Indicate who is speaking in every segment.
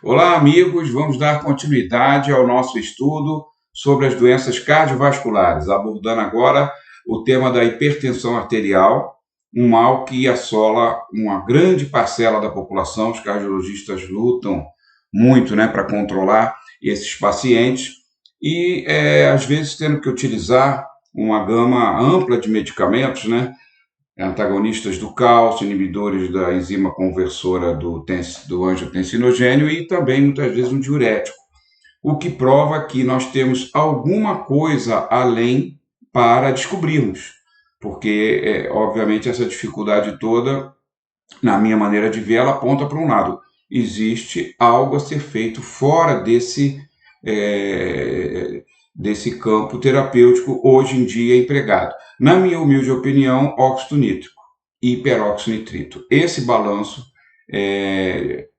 Speaker 1: Olá, amigos. Vamos dar continuidade ao nosso estudo sobre as doenças cardiovasculares, abordando agora o tema da hipertensão arterial, um mal que assola uma grande parcela da população. Os cardiologistas lutam muito, para controlar esses pacientes e, às vezes, tendo que utilizar uma gama ampla de medicamentos, antagonistas do cálcio, inibidores da enzima conversora do angiotensinogênio e também, muitas vezes, um diurético, o que prova que nós temos alguma coisa além para descobrirmos, porque, obviamente, essa dificuldade toda, na minha maneira de ver, ela aponta para um lado. Existe algo a ser feito fora desse campo terapêutico hoje em dia empregado. Na minha humilde opinião, óxido nítrico e peróxido nitrito. Esse balanço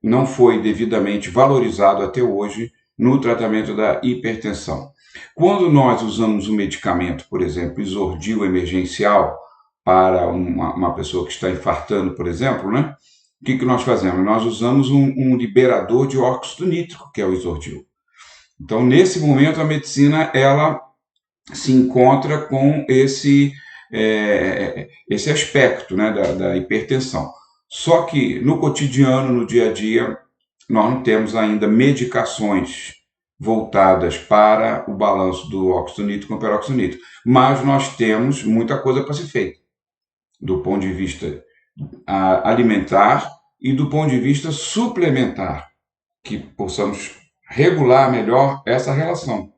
Speaker 1: não foi devidamente valorizado até hoje no tratamento da hipertensão. Quando nós usamos um medicamento, por exemplo, Isordil emergencial, para uma pessoa que está infartando, por exemplo, o que nós fazemos? Nós usamos um liberador de óxido nítrico, que é o Isordil. Então, nesse momento, a medicina ela se encontra com esse aspecto, da hipertensão. Só que no cotidiano, no dia a dia, nós não temos ainda medicações voltadas para o balanço do óxido nítrico com peróxido nítrico, mas nós temos muita coisa para ser feita, do ponto de vista alimentar e do ponto de vista suplementar, que possamos regular melhor essa relação.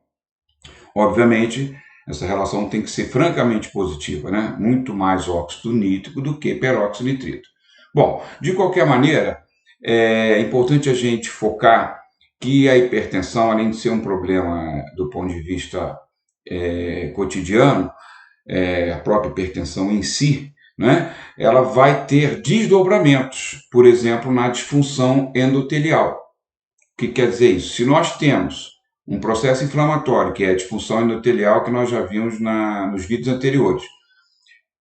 Speaker 1: Obviamente, essa relação tem que ser francamente positiva, muito mais óxido nítrico do que peróxido nitrito. Bom, de qualquer maneira, é importante a gente focar que a hipertensão, além de ser um problema do ponto de vista cotidiano, a própria hipertensão em si, ela vai ter desdobramentos, por exemplo, na disfunção endotelial. O que quer dizer isso? Se nós temos um processo inflamatório, que é a disfunção endotelial, que nós já vimos nos vídeos anteriores,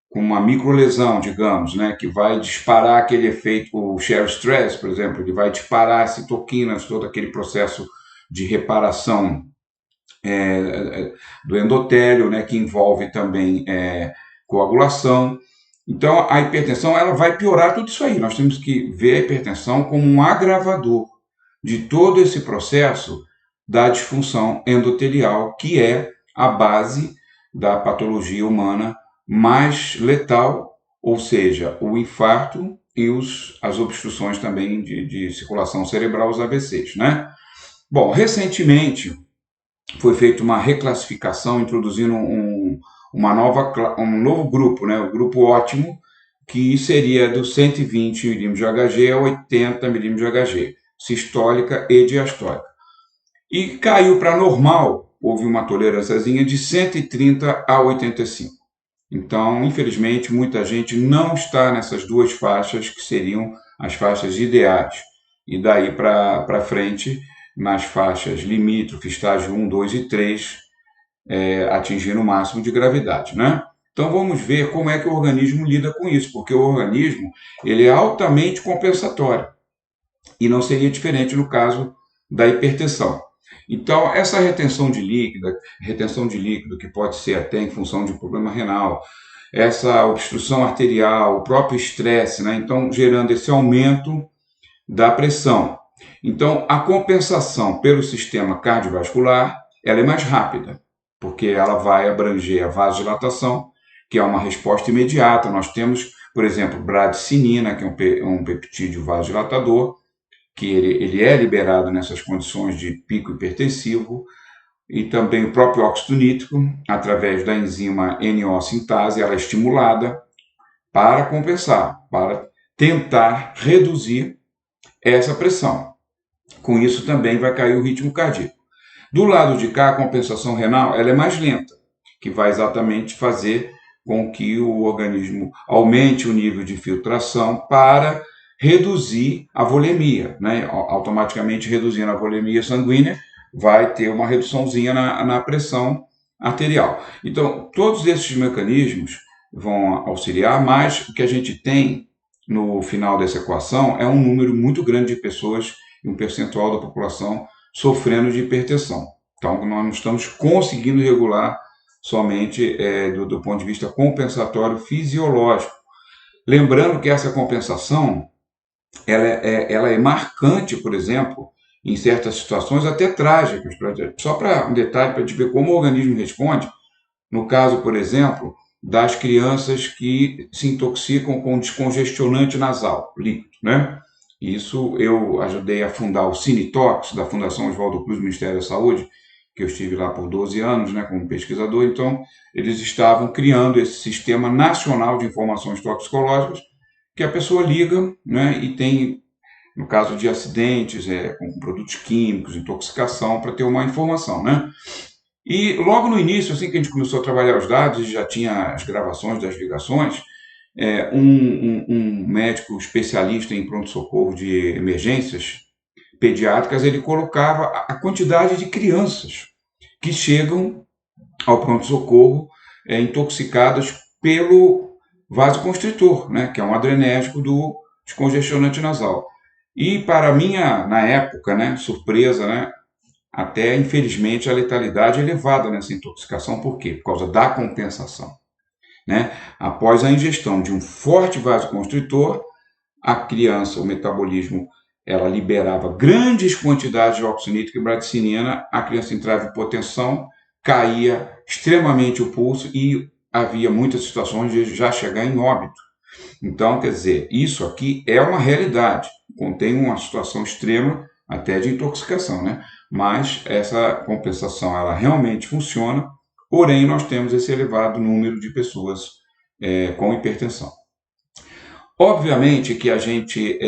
Speaker 1: com uma microlesão, digamos, que vai disparar aquele efeito, o shear stress, por exemplo, ele vai disparar citoquinas, todo aquele processo de reparação do endotélio, que envolve também coagulação. Então, a hipertensão ela vai piorar tudo isso aí. Nós temos que ver a hipertensão como um agravador de todo esse processo da disfunção endotelial, que é a base da patologia humana mais letal, ou seja, o infarto e as obstruções também de circulação cerebral, os AVCs, Bom, recentemente foi feita uma reclassificação, introduzindo um novo grupo, o grupo ótimo, que seria do 120 milímetros de Hg a 80 milímetros de Hg, sistólica e diastólica. E caiu para normal, houve uma tolerânciazinha de 130 a 85. Então, infelizmente, muita gente não está nessas duas faixas que seriam as faixas ideais. E daí para frente, nas faixas limítrofes, estágio 1, 2 e 3, atingindo o máximo de gravidade, Então vamos ver como é que o organismo lida com isso, porque o organismo ele é altamente compensatório e não seria diferente no caso da hipertensão. Então, essa retenção de líquido, que pode ser até em função de um problema renal, essa obstrução arterial, o próprio estresse, então gerando esse aumento da pressão. Então, a compensação pelo sistema cardiovascular ela é mais rápida, porque ela vai abranger a vasodilatação, que é uma resposta imediata. Nós temos, por exemplo, bradicinina, que é um peptídeo vasodilatador, que ele é liberado nessas condições de pico hipertensivo, e também o próprio óxido nítrico, através da enzima NO-sintase, ela é estimulada para compensar, para tentar reduzir essa pressão. Com isso também vai cair o ritmo cardíaco. Do lado de cá, a compensação renal ela é mais lenta, que vai exatamente fazer com que o organismo aumente o nível de filtração para reduzir a volemia, automaticamente reduzindo a volemia sanguínea, vai ter uma reduçãozinha na pressão arterial. Então, todos esses mecanismos vão auxiliar, mas o que a gente tem no final dessa equação é um número muito grande de pessoas e um percentual da população sofrendo de hipertensão. Então, nós não estamos conseguindo regular somente do ponto de vista compensatório fisiológico. Lembrando que essa compensação ela é marcante, por exemplo, em certas situações até trágicas. Só para um detalhe, para a gente ver como o organismo responde, no caso, por exemplo, das crianças que se intoxicam com descongestionante nasal líquido, né? Isso eu ajudei a fundar o Cinetox, da Fundação Oswaldo Cruz, do Ministério da Saúde, que eu estive lá por 12 anos, né, como pesquisador. Então, eles estavam criando esse Sistema Nacional de Informações Toxicológicas, que a pessoa liga, né, e tem, no caso de acidentes, com produtos químicos, intoxicação, para ter uma informação, né? E logo no início, assim que a gente começou a trabalhar os dados, já tinha as gravações das ligações, um médico especialista em pronto-socorro de emergências pediátricas, ele colocava a quantidade de crianças que chegam ao pronto-socorro intoxicadas pelo vasoconstritor, né, que é um adrenérgico do descongestionante nasal. E para minha, na época, né, surpresa, né, até infelizmente a letalidade é elevada nessa intoxicação. Por quê? Por causa da compensação, né? Após a ingestão de um forte vasoconstritor, a criança, o metabolismo, ela liberava grandes quantidades de óxido nítrico e bradicinina, a criança entrava em hipotensão, caía extremamente o pulso e havia muitas situações de já chegar em óbito. Então, quer dizer, isso aqui é uma realidade, contém uma situação extrema até de intoxicação, né? Mas essa compensação, ela realmente funciona, porém nós temos esse elevado número de pessoas com hipertensão. Obviamente que a gente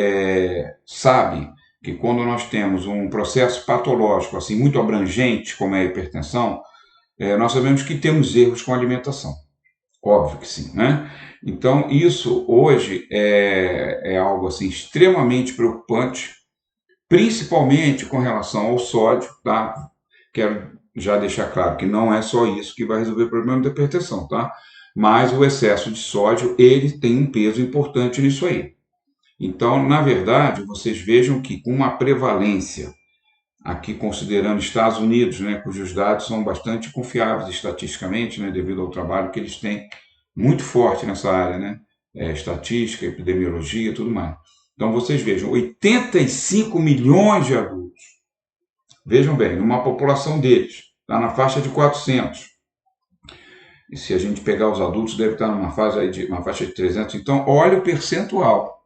Speaker 1: sabe que quando nós temos um processo patológico assim muito abrangente, como é a hipertensão, nós sabemos que temos erros com a alimentação. Óbvio que sim, né? Então, isso hoje é algo assim extremamente preocupante, principalmente com relação ao sódio, tá? Quero já deixar claro que não é só isso que vai resolver o problema da hipertensão, tá? Mas o excesso de sódio, ele tem um peso importante nisso aí. Então, na verdade, vocês vejam que com uma prevalência, aqui considerando Estados Unidos, né, cujos dados são bastante confiáveis estatisticamente, né, devido ao trabalho que eles têm muito forte nessa área, né, estatística, epidemiologia, tudo mais. Então, vocês vejam, 85 milhões de adultos, vejam bem, numa população deles, está na faixa de 400. E se a gente pegar os adultos, deve estar numa faixa de 300. Então, olha o percentual,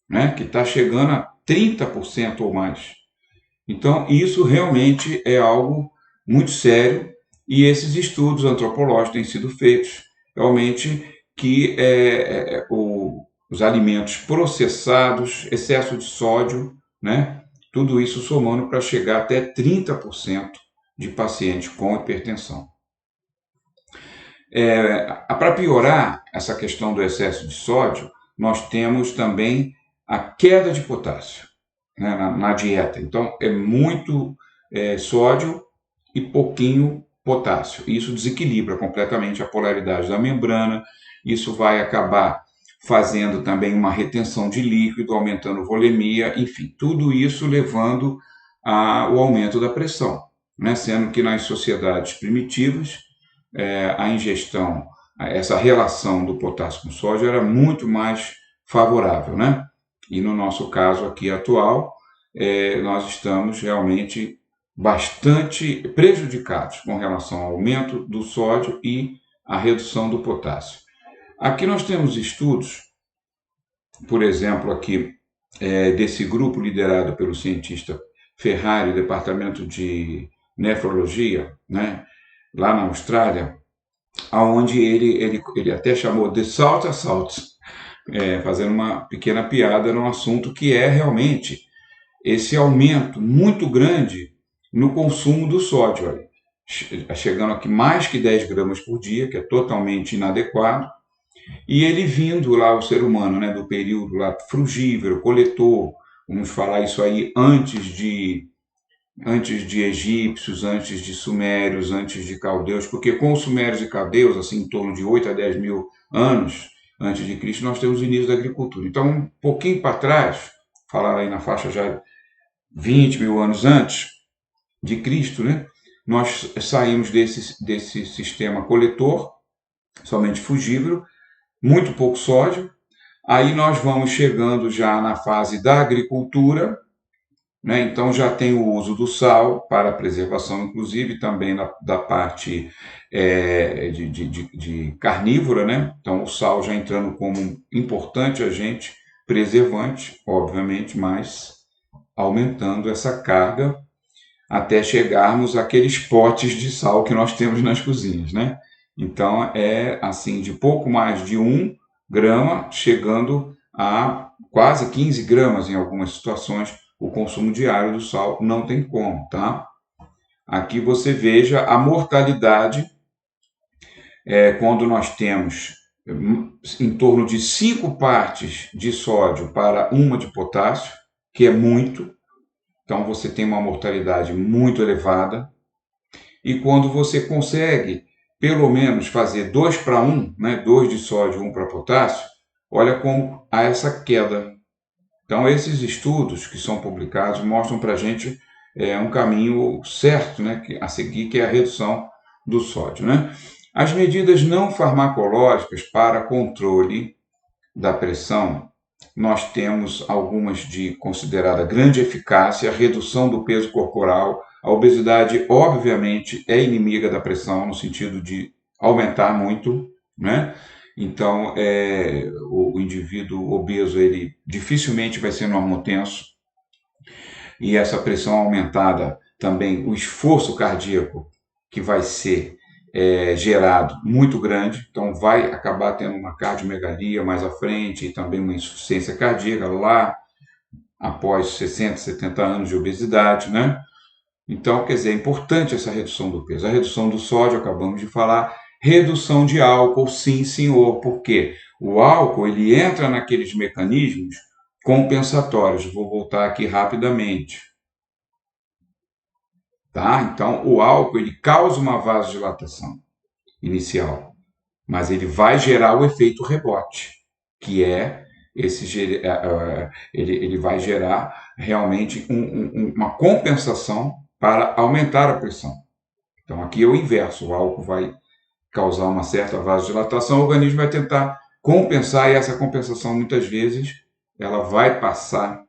Speaker 1: né, que está chegando a 30% ou mais. Então, isso realmente é algo muito sério e esses estudos antropológicos têm sido feitos realmente que os alimentos processados, excesso de sódio, né, tudo isso somando para chegar até 30% de pacientes com hipertensão. Para piorar essa questão do excesso de sódio, nós temos também a queda de potássio, né, na dieta. Então, é muito sódio e pouquinho potássio. Isso desequilibra completamente a polaridade da membrana. Isso vai acabar fazendo também uma retenção de líquido, aumentando volemia, enfim, tudo isso levando ao aumento da pressão, né? Sendo que nas sociedades primitivas, a ingestão, essa relação do potássio com sódio era muito mais favorável, né? E no nosso caso aqui atual, nós estamos realmente bastante prejudicados com relação ao aumento do sódio e a redução do potássio. Aqui nós temos estudos, por exemplo, aqui desse grupo liderado pelo cientista Ferrari, Departamento de Nefrologia, né, lá na Austrália, onde ele até chamou de Salt Assault, fazendo uma pequena piada no assunto que é realmente esse aumento muito grande no consumo do sódio, olha, chegando aqui mais que 10 gramas por dia, que é totalmente inadequado, e ele vindo lá, o ser humano, né, do período lá frugívoro, coletor, vamos falar isso aí antes de egípcios, antes de sumérios, antes de caldeus, porque com os sumérios e caldeus, assim, em torno de 8 a 10 mil anos antes de Cristo, nós temos o início da agricultura. Então, um pouquinho para trás, falar aí na faixa já 20 mil anos antes de Cristo, né? Nós saímos desse sistema coletor, somente fugível, muito pouco sódio. Aí nós vamos chegando já na fase da agricultura, né? Então já tem o uso do sal para a preservação, inclusive também da parte de carnívora, né? Então o sal já entrando como um importante agente preservante, obviamente, mas aumentando essa carga até chegarmos àqueles potes de sal que nós temos nas cozinhas, né? Então é assim de pouco mais de 1 grama, chegando a quase 15 gramas em algumas situações. O consumo diário do sal não tem como, tá? Aqui você veja a mortalidade quando nós temos em torno de 5 partes de sódio para 1 de potássio, que é muito. Então você tem uma mortalidade muito elevada. E quando você consegue, pelo menos, fazer 2 para 1, né, 2 de sódio, 1 para potássio, olha como há essa queda. Então, esses estudos que são publicados mostram para a gente um caminho certo, né, a seguir, que é a redução do sódio, né? As medidas não farmacológicas para controle da pressão, nós temos algumas de considerada grande eficácia, redução do peso corporal. A obesidade, obviamente, é inimiga da pressão, no sentido de aumentar muito, né? Então, o indivíduo obeso, ele dificilmente vai ser normotenso, e essa pressão aumentada também, o esforço cardíaco que vai ser gerado muito grande, então vai acabar tendo uma cardiomegalia mais à frente e também uma insuficiência cardíaca lá após 60, 70 anos de obesidade, né? Então, quer dizer, é importante essa redução do peso. A redução do sódio, acabamos de falar, redução de álcool, sim, senhor, porque o álcool ele entra naqueles mecanismos compensatórios. Vou voltar aqui rapidamente. Tá? Então, o álcool ele causa uma vasodilatação inicial, mas ele vai gerar o efeito rebote, que é ele vai gerar realmente uma compensação para aumentar a pressão. Então, aqui é o inverso, o álcool vai causar uma certa vasodilatação, o organismo vai tentar compensar, e essa compensação, muitas vezes, ela vai passar,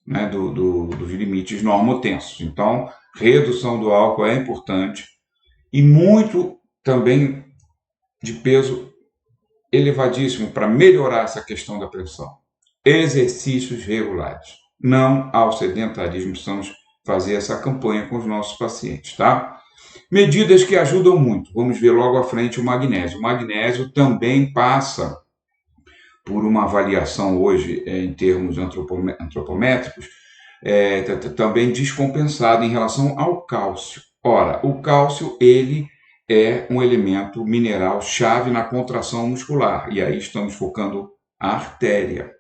Speaker 1: né, dos limites normotensos. Então, redução do álcool é importante, e muito também de peso elevadíssimo para melhorar essa questão da pressão. Exercícios regulares. Não ao sedentarismo, precisamos fazer essa campanha com os nossos pacientes, tá? Medidas que ajudam muito. Vamos ver logo à frente o magnésio. O magnésio também passa por uma avaliação hoje, em termos antropométricos, também descompensado em relação ao cálcio. Ora, o cálcio, ele é um elemento mineral chave na contração muscular, e aí estamos focando a artéria.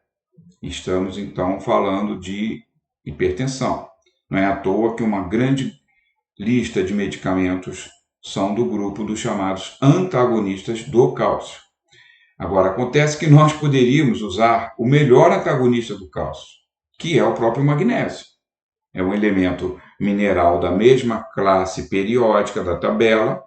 Speaker 1: Estamos, então, falando de hipertensão. Não é à toa que uma grande lista de medicamentos são do grupo dos chamados antagonistas do cálcio. Agora, acontece que nós poderíamos usar o melhor antagonista do cálcio, que é o próprio magnésio. É um elemento mineral da mesma classe periódica da tabela,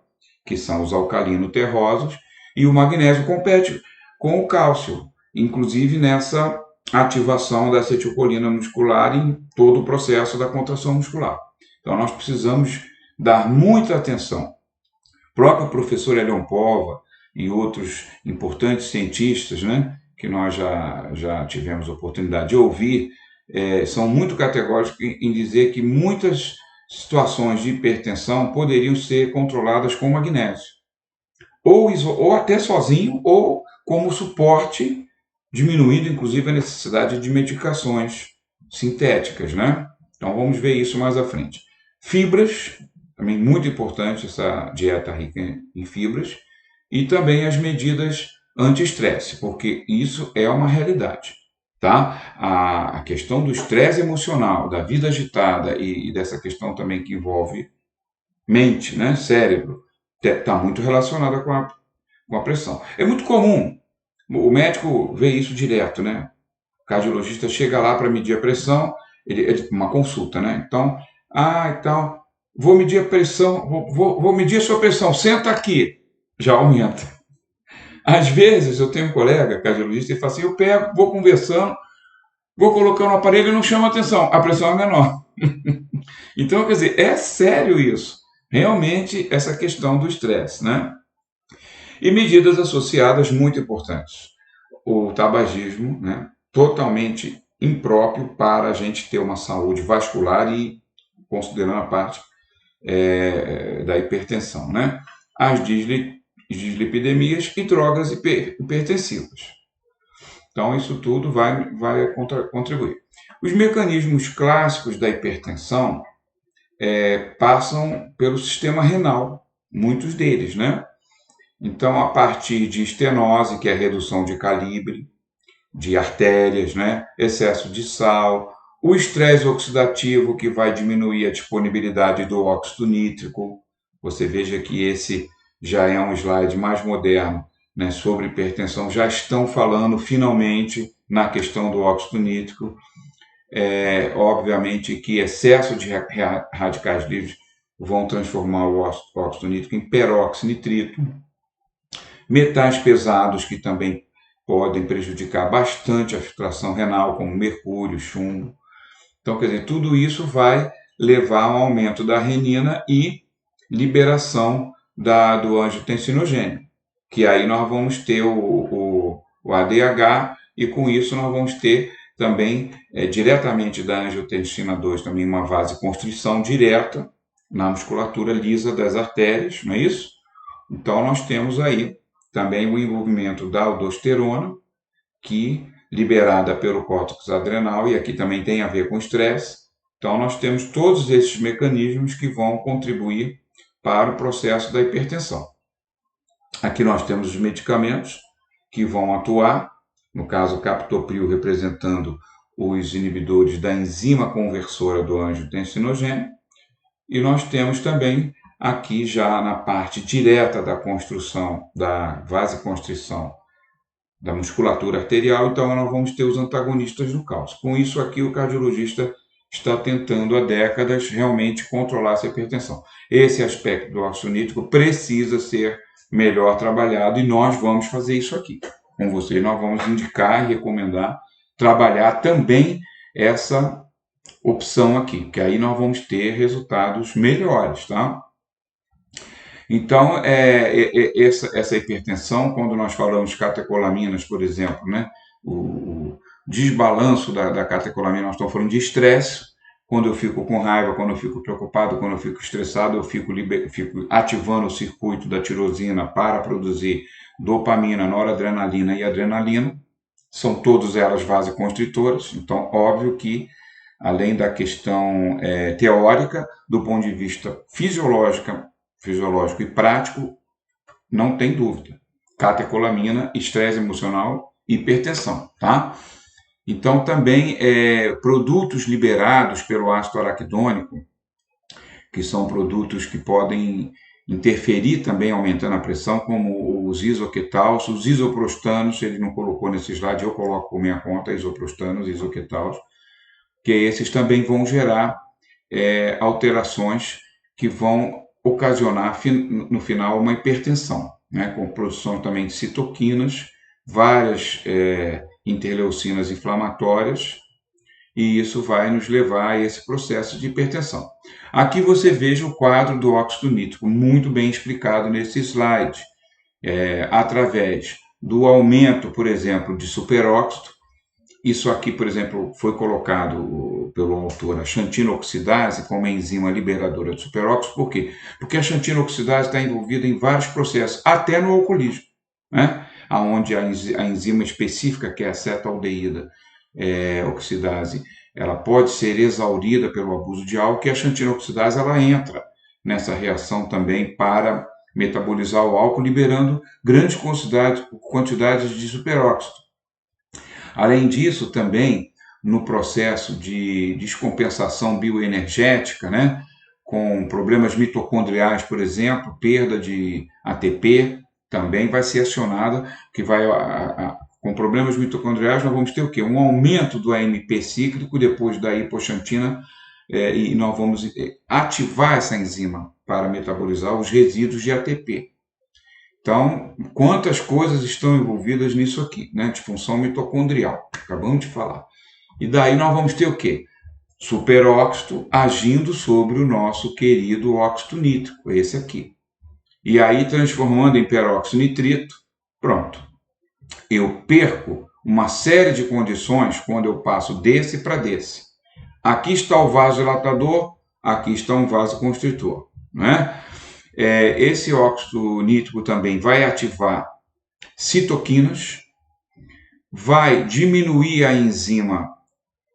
Speaker 1: que são os alcalino-terrosos, e o magnésio compete com o cálcio, inclusive nessa ativação da acetilcolina muscular em todo o processo da contração muscular. Então, nós precisamos dar muita atenção. O próprio professor Elion Pova e outros importantes cientistas, né, que nós já tivemos oportunidade de ouvir, são muito categóricos em dizer que muitas situações de hipertensão poderiam ser controladas com magnésio, ou até sozinho, ou como suporte, diminuindo inclusive a necessidade de medicações sintéticas, né? Então vamos ver isso mais à frente. Fibras, também muito importante essa dieta rica em fibras, e também as medidas anti-estresse, porque isso é uma realidade. Tá? A questão do estresse emocional, da vida agitada e dessa questão também que envolve mente, né, cérebro, está muito relacionada com a pressão. É muito comum, o médico vê isso direto, né? O cardiologista chega lá para medir a pressão uma consulta, né? Então, então, vou medir a pressão, vou medir a sua pressão, senta aqui, já aumenta. Às vezes eu tenho um colega cardiologista e fala assim, eu pego, vou conversando, vou colocando o aparelho e não chama atenção, a pressão é menor. Então, quer dizer, é sério isso. Realmente, essa questão do estresse, né? E medidas associadas muito importantes. O tabagismo, né? Totalmente impróprio para a gente ter uma saúde vascular e considerando a parte da hipertensão, né? As dislipidemias e drogas hipertensivas. Então, isso tudo vai contribuir. Os mecanismos clássicos da hipertensão passam pelo sistema renal, muitos deles, né? Então, a partir de estenose, que é a redução de calibre de artérias, né? Excesso de sal, o estresse oxidativo, que vai diminuir a disponibilidade do óxido nítrico. Você veja que esse já é um slide mais moderno, né, sobre hipertensão. Já estão falando finalmente na questão do óxido nítrico. Obviamente que excesso de radicais livres vão transformar o óxido nítrico em peróxido-nitrito. Metais pesados que também podem prejudicar bastante a filtração renal, como mercúrio, chumbo. Então, quer dizer, tudo isso vai levar a um aumento da renina e liberação do angiotensinogênio, que aí nós vamos ter o ADH e com isso nós vamos ter também diretamente da angiotensina 2 também uma vasoconstrição direta na musculatura lisa das artérias, não é isso? Então nós temos aí também o envolvimento da aldosterona, que liberada pelo córtex adrenal, e aqui também tem a ver com estresse. Então nós temos todos esses mecanismos que vão contribuir para o processo da hipertensão. Aqui nós temos os medicamentos que vão atuar, no caso o captopril representando os inibidores da enzima conversora do angiotensinogênio, e nós temos também aqui já na parte direta da construção, da vasoconstrição da musculatura arterial, então nós vamos ter os antagonistas do cálcio. Com isso aqui o cardiologista está tentando há décadas realmente controlar essa hipertensão. Esse aspecto do óxido nítrico precisa ser melhor trabalhado e nós vamos fazer isso aqui com vocês. Nós vamos indicar e recomendar trabalhar também essa opção aqui, que aí nós vamos ter resultados melhores, tá? Então, essa hipertensão, quando nós falamos de catecolaminas, por exemplo, né, o desbalanço da catecolamina, nós estamos falando de estresse. Quando eu fico com raiva, quando eu fico preocupado, quando eu fico estressado, eu fico ativando o circuito da tirosina para produzir dopamina, noradrenalina e adrenalina. São todas elas vasoconstritoras, então, óbvio que, além da questão teórica, do ponto de vista fisiológico e prático, não tem dúvida. Catecolamina, estresse emocional, hipertensão, tá? Então, também produtos liberados pelo ácido araquidônico, que são produtos que podem interferir também aumentando a pressão, como os isoquetalos, os isoprostanos, ele não colocou nesse slide, eu coloco por minha conta, isoprostanos, isoquetalos, que esses também vão gerar alterações que vão ocasionar, no final, uma hipertensão, né, com produção também de citoquinas, várias interleucinas inflamatórias, e isso vai nos levar a esse processo de hipertensão. Aqui você veja o quadro do óxido nítrico, muito bem explicado nesse slide, através do aumento, por exemplo, de superóxido. Isso aqui, por exemplo, foi colocado pelo autor, a xantinoxidase, como enzima liberadora de superóxido. Por quê? Porque a xantinoxidase está envolvida em vários processos, até no alcoolismo, né? Onde a enzima específica, que é a acetaldeída oxidase, ela pode ser exaurida pelo abuso de álcool, e a xantinoxidase ela entra nessa reação também para metabolizar o álcool, liberando grandes quantidades de superóxido. Além disso, também no processo de descompensação bioenergética, né, com problemas mitocondriais, por exemplo, perda de ATP, também vai ser acionada, que vai com problemas mitocondriais, nós vamos ter o quê? Um aumento do AMP cíclico depois da hipoxantina, e nós vamos ativar essa enzima para metabolizar os resíduos de ATP. Então, quantas coisas estão envolvidas nisso aqui, né? Disfunção mitocondrial, acabamos de falar. E daí nós vamos ter o quê? Superóxido agindo sobre o nosso querido óxido nítrico, esse aqui. E aí, transformando em peróxido nitrito, pronto. Eu perco uma série de condições quando eu passo desse para desse. Aqui está o vasodilatador, aqui está um vasoconstritor, né? Esse óxido nítrico também vai ativar citoquinas, vai diminuir a enzima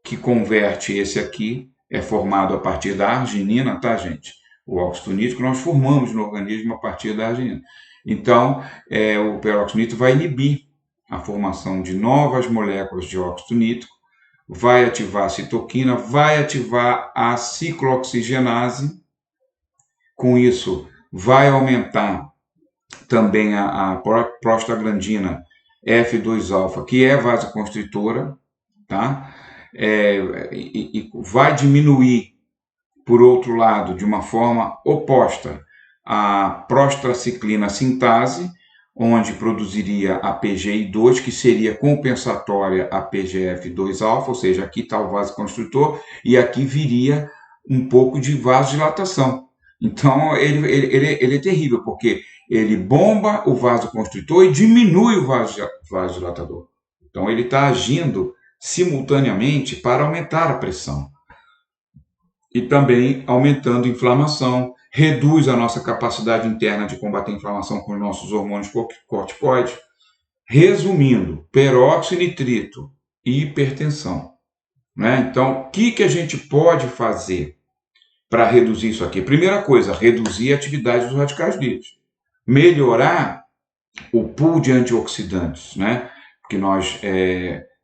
Speaker 1: que converte esse aqui, é formado a partir da arginina, tá, gente? O óxido nítrico nós formamos no organismo a partir da arginina. Então, o peróxido nítrico vai inibir a formação de novas moléculas de óxido nítrico, vai ativar a citoquina, vai ativar a ciclooxigenase. Com isso, vai aumentar também a prostaglandina F2-alfa, que é vasoconstritora, tá? E vai diminuir, por outro lado, de uma forma oposta, a prostraciclina sintase, onde produziria a PGI2, que seria compensatória a PGF2-alfa, ou seja, aqui está o vasoconstritor, e aqui viria um pouco de vasodilatação. Então, ele é terrível, porque ele bomba o vasoconstritor e diminui o vasodilatador. Então, ele está agindo simultaneamente para aumentar a pressão. E também aumentando a inflamação, reduz a nossa capacidade interna de combater a inflamação com os nossos hormônios corticoides. Resumindo, peróxido nitrito e hipertensão, né? Então, o que a gente pode fazer para reduzir isso aqui? Primeira coisa, reduzir a atividade dos radicais livres. Melhorar o pool de antioxidantes, né? Porque nós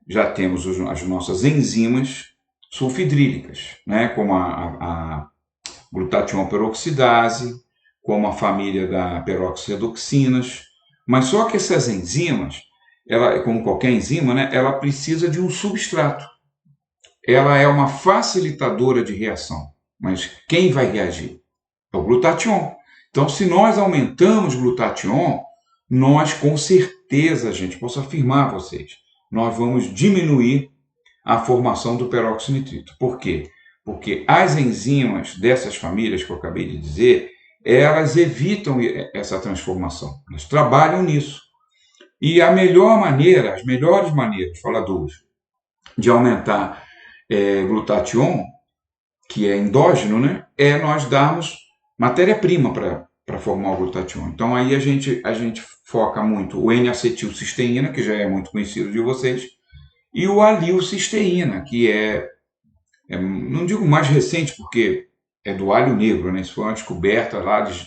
Speaker 1: já temos as nossas enzimas sulfidrílicas, né? Como a glutatión peroxidase, como a família da peroxiredoxinas. Mas só que essas enzimas, como qualquer enzima, né? Ela precisa de um substrato. Ela é uma facilitadora de reação. Mas quem vai reagir? É o glutatión. Então, se nós aumentamos glutatión, nós com certeza, gente, posso afirmar a vocês, nós vamos diminuir a formação do peróxido nitrito. Por quê? Porque as enzimas dessas famílias que eu acabei de dizer, elas evitam essa transformação. Elas trabalham nisso. E a melhor maneira, as melhores maneiras, fala duas, de aumentar glutatión, que é endógeno, né, é nós darmos matéria-prima para formar o glutatión. Então aí a gente foca muito o N-acetilcisteína, que já é muito conhecido de vocês, e o alilcisteína, que não digo mais recente, porque é do alho negro, né? Isso foi uma descoberta lá de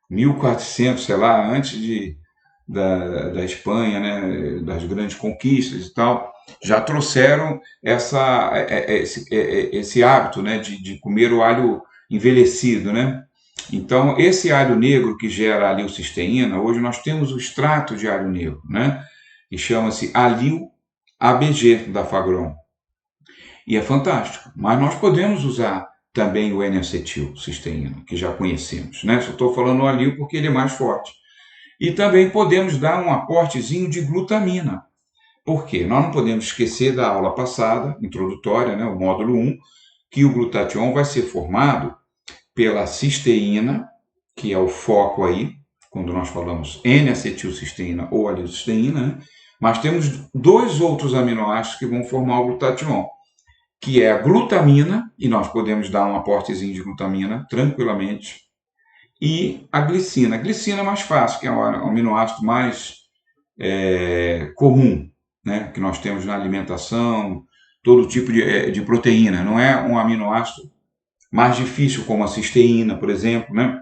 Speaker 1: 1400, sei lá, antes da Espanha, né? Das grandes conquistas e tal. Já trouxeram esse hábito, né? de comer o alho envelhecido, né? Então, esse alho negro que gera a alilcisteína, hoje nós temos o extrato de alho negro, né? Que chama-se alil-ABG da Fagron. E é fantástico. Mas nós podemos usar também o N-acetilcisteína, que já conhecemos, né? Só estou falando o alil porque ele é mais forte. E também podemos dar um aportezinho de glutamina. Por quê? Nós não podemos esquecer da aula passada, introdutória, né, o módulo 1, que o glutatión vai ser formado pela cisteína, que é o foco aí, quando nós falamos N-acetilcisteína ou alilcisteína, né? Mas temos dois outros aminoácidos que vão formar o glutatión, que é a glutamina, e nós podemos dar um aportezinho de glutamina tranquilamente, e a glicina. A glicina é mais fácil, que é o aminoácido mais comum, né, que nós temos na alimentação, todo tipo de proteína. Não é um aminoácido mais difícil, como a cisteína, por exemplo, né?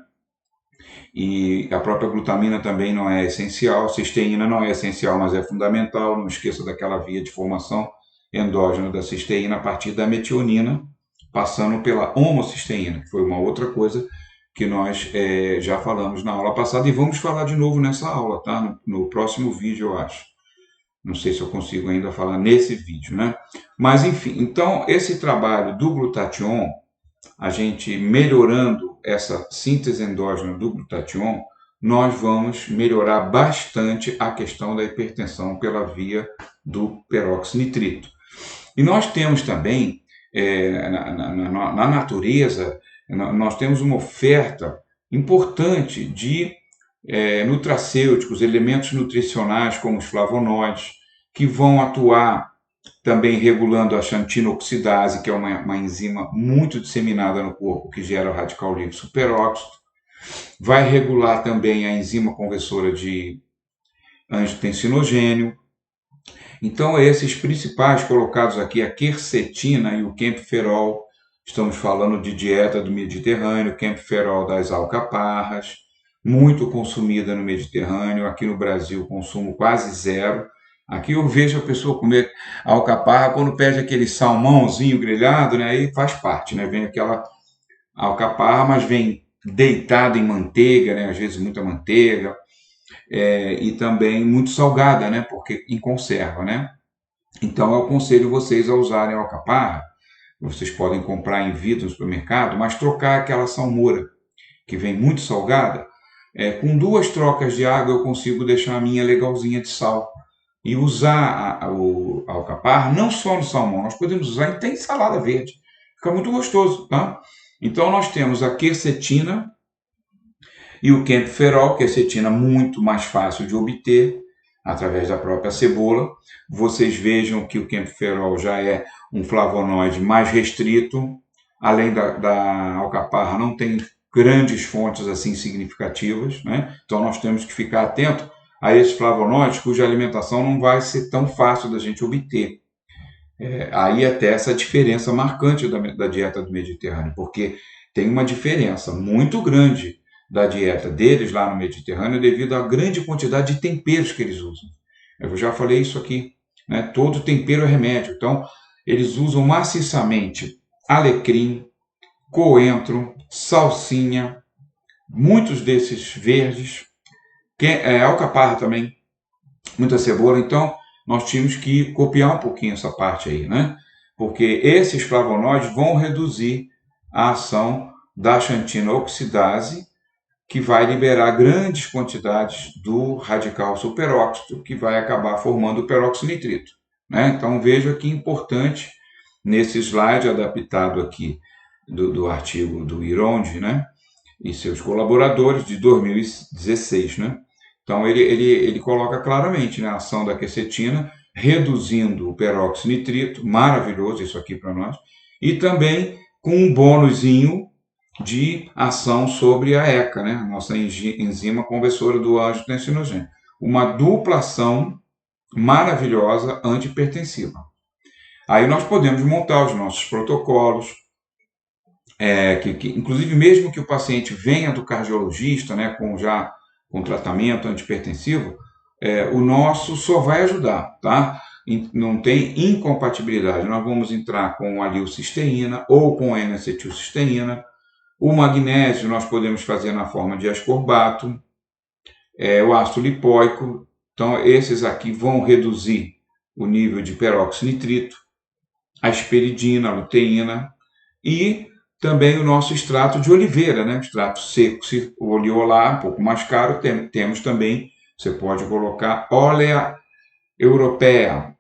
Speaker 1: E a própria glutamina também não é essencial, a cisteína não é essencial, mas é fundamental. Não esqueça daquela via de formação endógena da cisteína a partir da metionina, passando pela homocisteína, que foi uma outra coisa que nós já falamos na aula passada e vamos falar de novo nessa aula, tá? No próximo vídeo, eu acho. Não sei se eu consigo ainda falar nesse vídeo, né? Mas enfim, então esse trabalho do glutatión, a gente melhorando essa síntese endógena do glutatión, nós vamos melhorar bastante a questão da hipertensão pela via do peróxido-nitrito. E nós temos também, na natureza, nós temos uma oferta importante de nutracêuticos, elementos nutricionais como os flavonoides, que vão atuar também regulando a xantinoxidase, que é uma enzima muito disseminada no corpo, que gera o radical livre superóxido. Vai regular também a enzima conversora de angiotensinogênio. Então, esses principais colocados aqui, a quercetina e o quempiferol, estamos falando de dieta do Mediterrâneo, quempiferol das alcaparras, muito consumida no Mediterrâneo, aqui no Brasil consumo quase zero. Aqui eu vejo a pessoa comer alcaparra quando pede aquele salmãozinho grelhado, né? Aí faz parte, né? Vem aquela alcaparra, mas vem deitado em manteiga, né? Às vezes muita manteiga, e também muito salgada, né? Porque em conserva, né? Então eu aconselho vocês a usarem a alcaparra. Vocês podem comprar em vidro no supermercado, mas trocar aquela salmoura que vem muito salgada. Com 2 trocas de água eu consigo deixar a minha legalzinha de sal. E usar a alcaparra não só no salmão, nós podemos usar até em salada verde. Fica muito gostoso, tá? Então nós temos a quercetina e o quempiferol, quercetina muito mais fácil de obter através da própria cebola. Vocês vejam que o quempiferol já é um flavonoide mais restrito, além da alcaparra não tem grandes fontes assim significativas, né? Então nós temos que ficar atento a esses flavonoides cuja alimentação não vai ser tão fácil da gente obter. Aí até essa diferença marcante da dieta do Mediterrâneo, porque tem uma diferença muito grande da dieta deles lá no Mediterrâneo devido à grande quantidade de temperos que eles usam. Eu já falei isso aqui, né? Todo tempero é remédio, então eles usam maciçamente alecrim, coentro, salsinha, muitos desses verdes, alcaparra também, muita cebola. Então nós tínhamos que copiar um pouquinho essa parte aí, né? Porque esses flavonoides vão reduzir a ação da xantina oxidase, que vai liberar grandes quantidades do radical superóxido, que vai acabar formando o peróxido nitrito, né? Então veja que importante nesse slide adaptado aqui do artigo do Ironde, né? E seus colaboradores de 2016, né? Então ele coloca claramente, né, a ação da quercetina reduzindo o peróxido nitrito, maravilhoso isso aqui para nós, e também com um bônusinho de ação sobre a ECA, né, a nossa enzima conversora do angiotensinogênio. Uma dupla ação maravilhosa antihipertensiva. Aí nós podemos montar os nossos protocolos, inclusive mesmo que o paciente venha do cardiologista, né, com tratamento antihipertensivo, o nosso só vai ajudar, tá? Não tem incompatibilidade. Nós vamos entrar com a alilcisteína ou com a N-acetilcisteína. O magnésio nós podemos fazer na forma de ascorbato, o ácido lipóico. Então esses aqui vão reduzir o nível de peróxido nitrito, a hesperidina, a luteína e também o nosso extrato de oliveira, né? Extrato seco, o oleolar, um pouco mais caro, temos também, você pode colocar Olea europaea,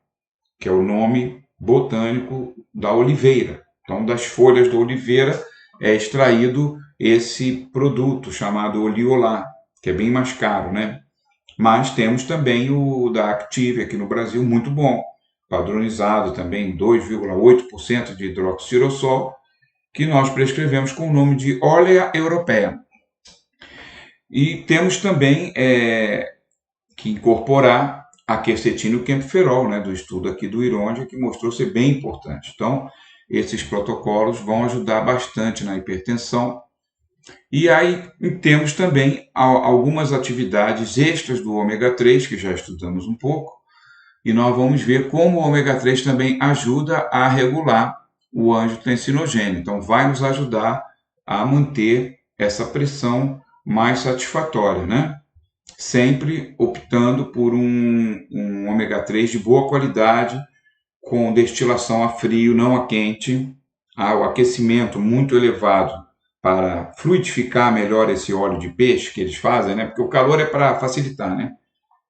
Speaker 1: que é o nome botânico da oliveira. Então, das folhas da oliveira é extraído esse produto chamado oleolar, que é bem mais caro, né? Mas temos também o da Active aqui no Brasil, muito bom, padronizado também, 2,8% de hidroxitirosol, que nós prescrevemos com o nome de Olea europaea. E temos também que incorporar a quercetina e o quempiferol, né, do estudo aqui do Ironde, que mostrou ser bem importante. Então, esses protocolos vão ajudar bastante na hipertensão. E aí temos também algumas atividades extras do ômega 3, que já estudamos um pouco, e nós vamos ver como o ômega 3 também ajuda a regular o angiotensinogênio. Então, vai nos ajudar a manter essa pressão mais satisfatória, né? sempre optando por um ômega 3 de boa qualidade, com destilação a frio, não a quente, o aquecimento muito elevado para fluidificar melhor esse óleo de peixe que eles fazem, né? Porque o calor é para facilitar, né?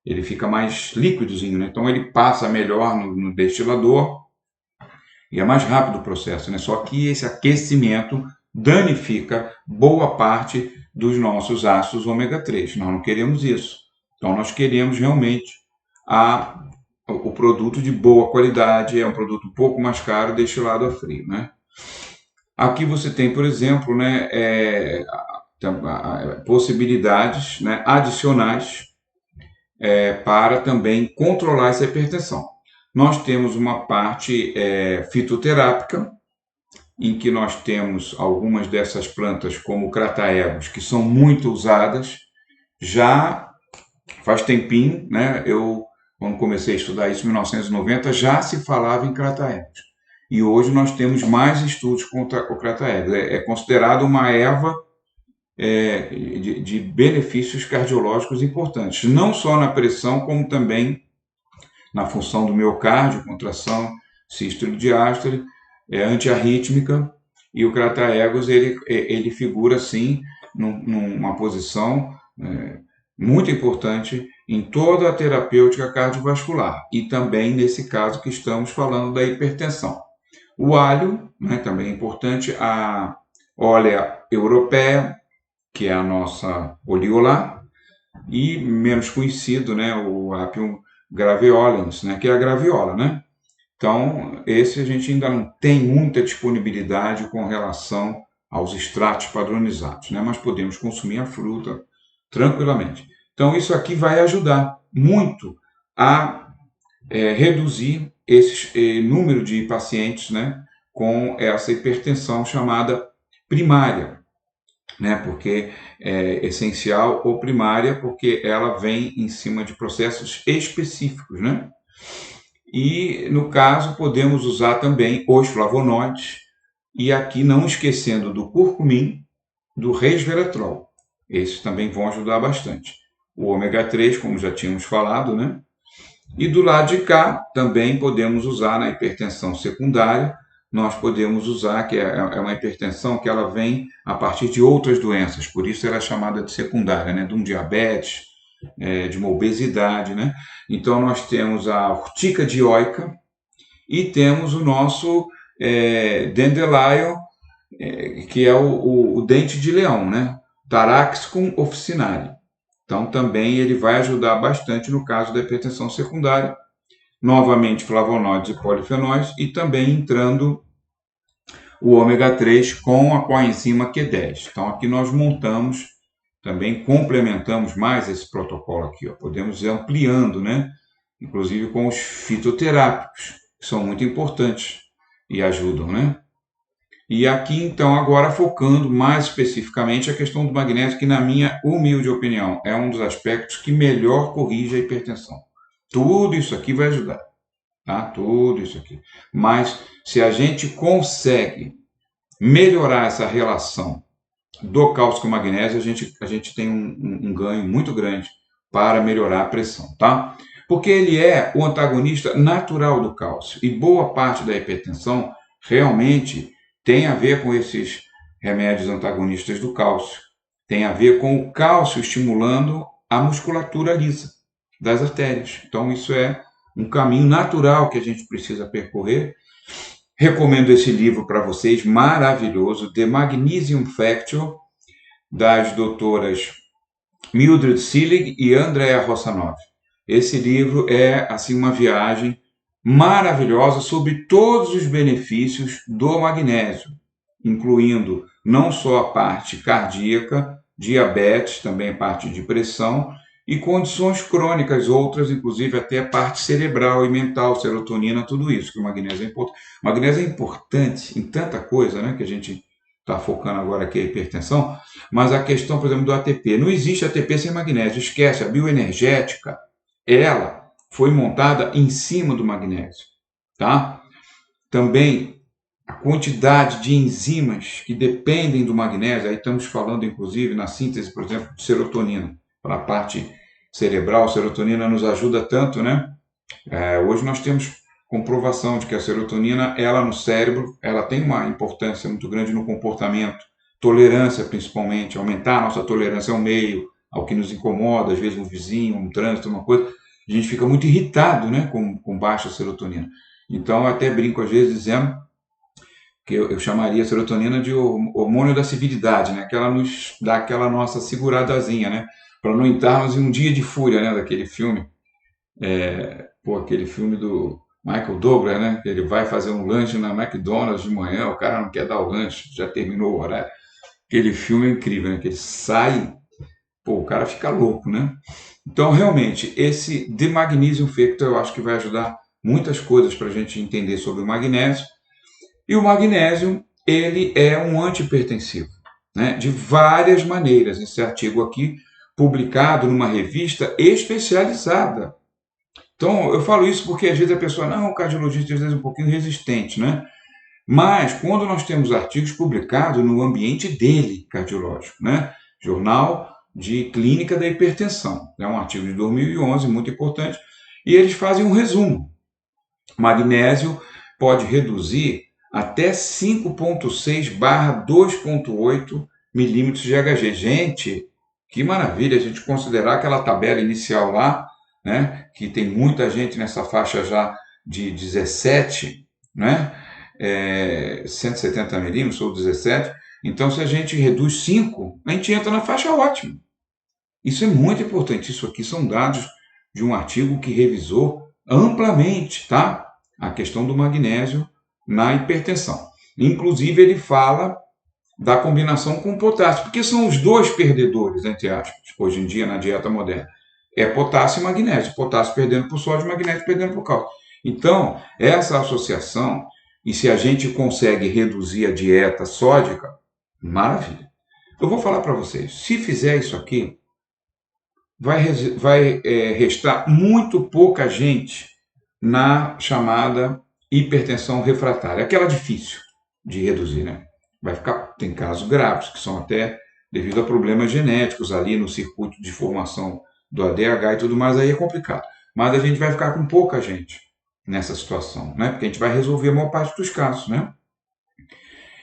Speaker 1: Ele fica mais líquidozinho, né? Então ele passa melhor no destilador e é mais rápido o processo, né? Só que esse aquecimento danifica boa parte dos nossos ácidos ômega 3. Nós não queremos isso. Então nós queremos realmente o produto de boa qualidade, é um produto um pouco mais caro, destilado a frio, né? Aqui você tem, por exemplo, né, possibilidades, né, adicionais para também controlar essa hipertensão. Nós temos uma parte fitoterápica, em que nós temos algumas dessas plantas, como o crataegos, que são muito usadas. Já faz tempinho, né? Quando comecei a estudar isso em 1990, já se falava em crataegos. E hoje nós temos mais estudos contra o crataegos. É considerado uma erva de benefícios cardiológicos importantes, não só na pressão, como também na função do miocárdio, contração sístole-diástole, antiarrítmica, e o crataegos ele figura sim numa posição muito importante em toda a terapêutica cardiovascular e também nesse caso que estamos falando da hipertensão. O alho, né, também é importante, a ólea europeia, que é a nossa oleolar, e menos conhecido, né, o Apium graveolens, né, que é a graviola, né? Então, esse a gente ainda não tem muita disponibilidade com relação aos extratos padronizados, né? Mas podemos consumir a fruta tranquilamente. Então, isso aqui vai ajudar muito a reduzir esse número de pacientes, né, com essa hipertensão chamada primária, né? Porque é essencial ou primária, porque ela vem em cima de processos específicos, né? E, no caso, podemos usar também os flavonoides, e aqui não esquecendo do curcumim, do resveratrol. Esses também vão ajudar bastante. O ômega 3, como já tínhamos falado, né? E do lado de cá, também podemos usar na hipertensão secundária, nós podemos usar, que é uma hipertensão que ela vem a partir de outras doenças, por isso ela é chamada de secundária, né? De um diabetes, de uma obesidade, né? Então nós temos a urtica dioica e temos o nosso dandelion, que é o dente de leão, né? Taraxacum officinale. Então também ele vai ajudar bastante no caso da hipertensão secundária. Novamente flavonoides e polifenóis, e também entrando o ômega 3 com a coenzima Q10. Então aqui nós montamos, também complementamos mais esse protocolo aqui, ó. Podemos ir ampliando, né? Inclusive com os fitoterápicos, que são muito importantes e ajudam, né? E aqui, então, agora focando mais especificamente a questão do magnésio, que na minha humilde opinião é um dos aspectos que melhor corrige a hipertensão. Tudo isso aqui vai ajudar, tá? Tudo isso aqui. Mas se a gente consegue melhorar essa relação do cálcio com o magnésio, a gente tem um ganho muito grande para melhorar a pressão, tá? Porque ele é o antagonista natural do cálcio, e boa parte da hipertensão realmente tem a ver com esses remédios antagonistas do cálcio. Tem a ver com o cálcio estimulando a musculatura lisa das artérias. Então, isso é um caminho natural que a gente precisa percorrer. Recomendo esse livro para vocês, maravilhoso, The Magnesium Factor, das doutoras Mildred Seelig e Andrea Rossanov. Esse livro é assim uma viagem maravilhosa sobre todos os benefícios do magnésio, incluindo não só a parte cardíaca, diabetes, também a parte de pressão e condições crônicas, outras, inclusive até a parte cerebral e mental, serotonina, tudo isso, que o magnésio é importante. O magnésio é importante em tanta coisa, né, que a gente está focando agora aqui a hipertensão, mas a questão, por exemplo, do ATP. Não existe ATP sem magnésio, esquece, a bioenergética, ela foi montada em cima do magnésio, tá? Também a quantidade de enzimas que dependem do magnésio, aí estamos falando inclusive na síntese, por exemplo, de serotonina, para a parte cerebral. A serotonina nos ajuda tanto, né? Hoje nós temos comprovação de que a serotonina, ela no cérebro, ela tem uma importância muito grande no comportamento, tolerância principalmente, aumentar a nossa tolerância ao meio, ao que nos incomoda, às vezes um vizinho, um trânsito, uma coisa, a gente fica muito irritado, né, com baixa serotonina. Então eu até brinco às vezes dizendo que eu chamaria a serotonina de hormônio da civilidade, né, que ela nos dá aquela nossa seguradazinha, né, para não entrarmos em um dia de fúria, né, daquele filme, aquele filme do Michael Douglas, né? Que ele vai fazer um lanche na McDonald's de manhã, o cara não quer dar o lanche, já terminou o horário. Aquele filme é incrível, né? Que ele sai, o cara fica louco, né? Então, realmente, esse The Magnesium Factor eu acho que vai ajudar muitas coisas para a gente entender sobre o magnésio. E o magnésio, ele é um antihipertensivo, né? De várias maneiras. Esse artigo aqui, publicado numa revista especializada. Então, eu falo isso porque às vezes a pessoa, não, o cardiologista às vezes é um pouquinho resistente, né? Mas quando nós temos artigos publicados no ambiente dele, cardiológico, né? Jornal de Clínica da Hipertensão, é um artigo de 2011, muito importante, e eles fazem um resumo. Magnésio pode reduzir até 5,6/2,8 milímetros de Hg. Gente, que maravilha a gente considerar aquela tabela inicial lá, né, que tem muita gente nessa faixa já de 17, né, 170 milímetros ou 17. Então, se a gente reduz 5, a gente entra na faixa ótima. Isso é muito importante. Isso aqui são dados de um artigo que revisou amplamente, tá, a questão do magnésio na hipertensão. Inclusive, ele fala da combinação com potássio, porque são os dois perdedores, entre aspas, hoje em dia na dieta moderna. É potássio e magnésio. Potássio perdendo para o sódio, magnésio perdendo para o cálcio. Então, essa associação, e se a gente consegue reduzir a dieta sódica, maravilha. Eu vou falar para vocês, se fizer isso aqui, vai restar muito pouca gente na chamada hipertensão refratária, aquela difícil de reduzir, né? Tem casos graves, que são até devido a problemas genéticos ali no circuito de formação do ADH e tudo mais, aí é complicado. Mas a gente vai ficar com pouca gente nessa situação, né? Porque a gente vai resolver a maior parte dos casos, né?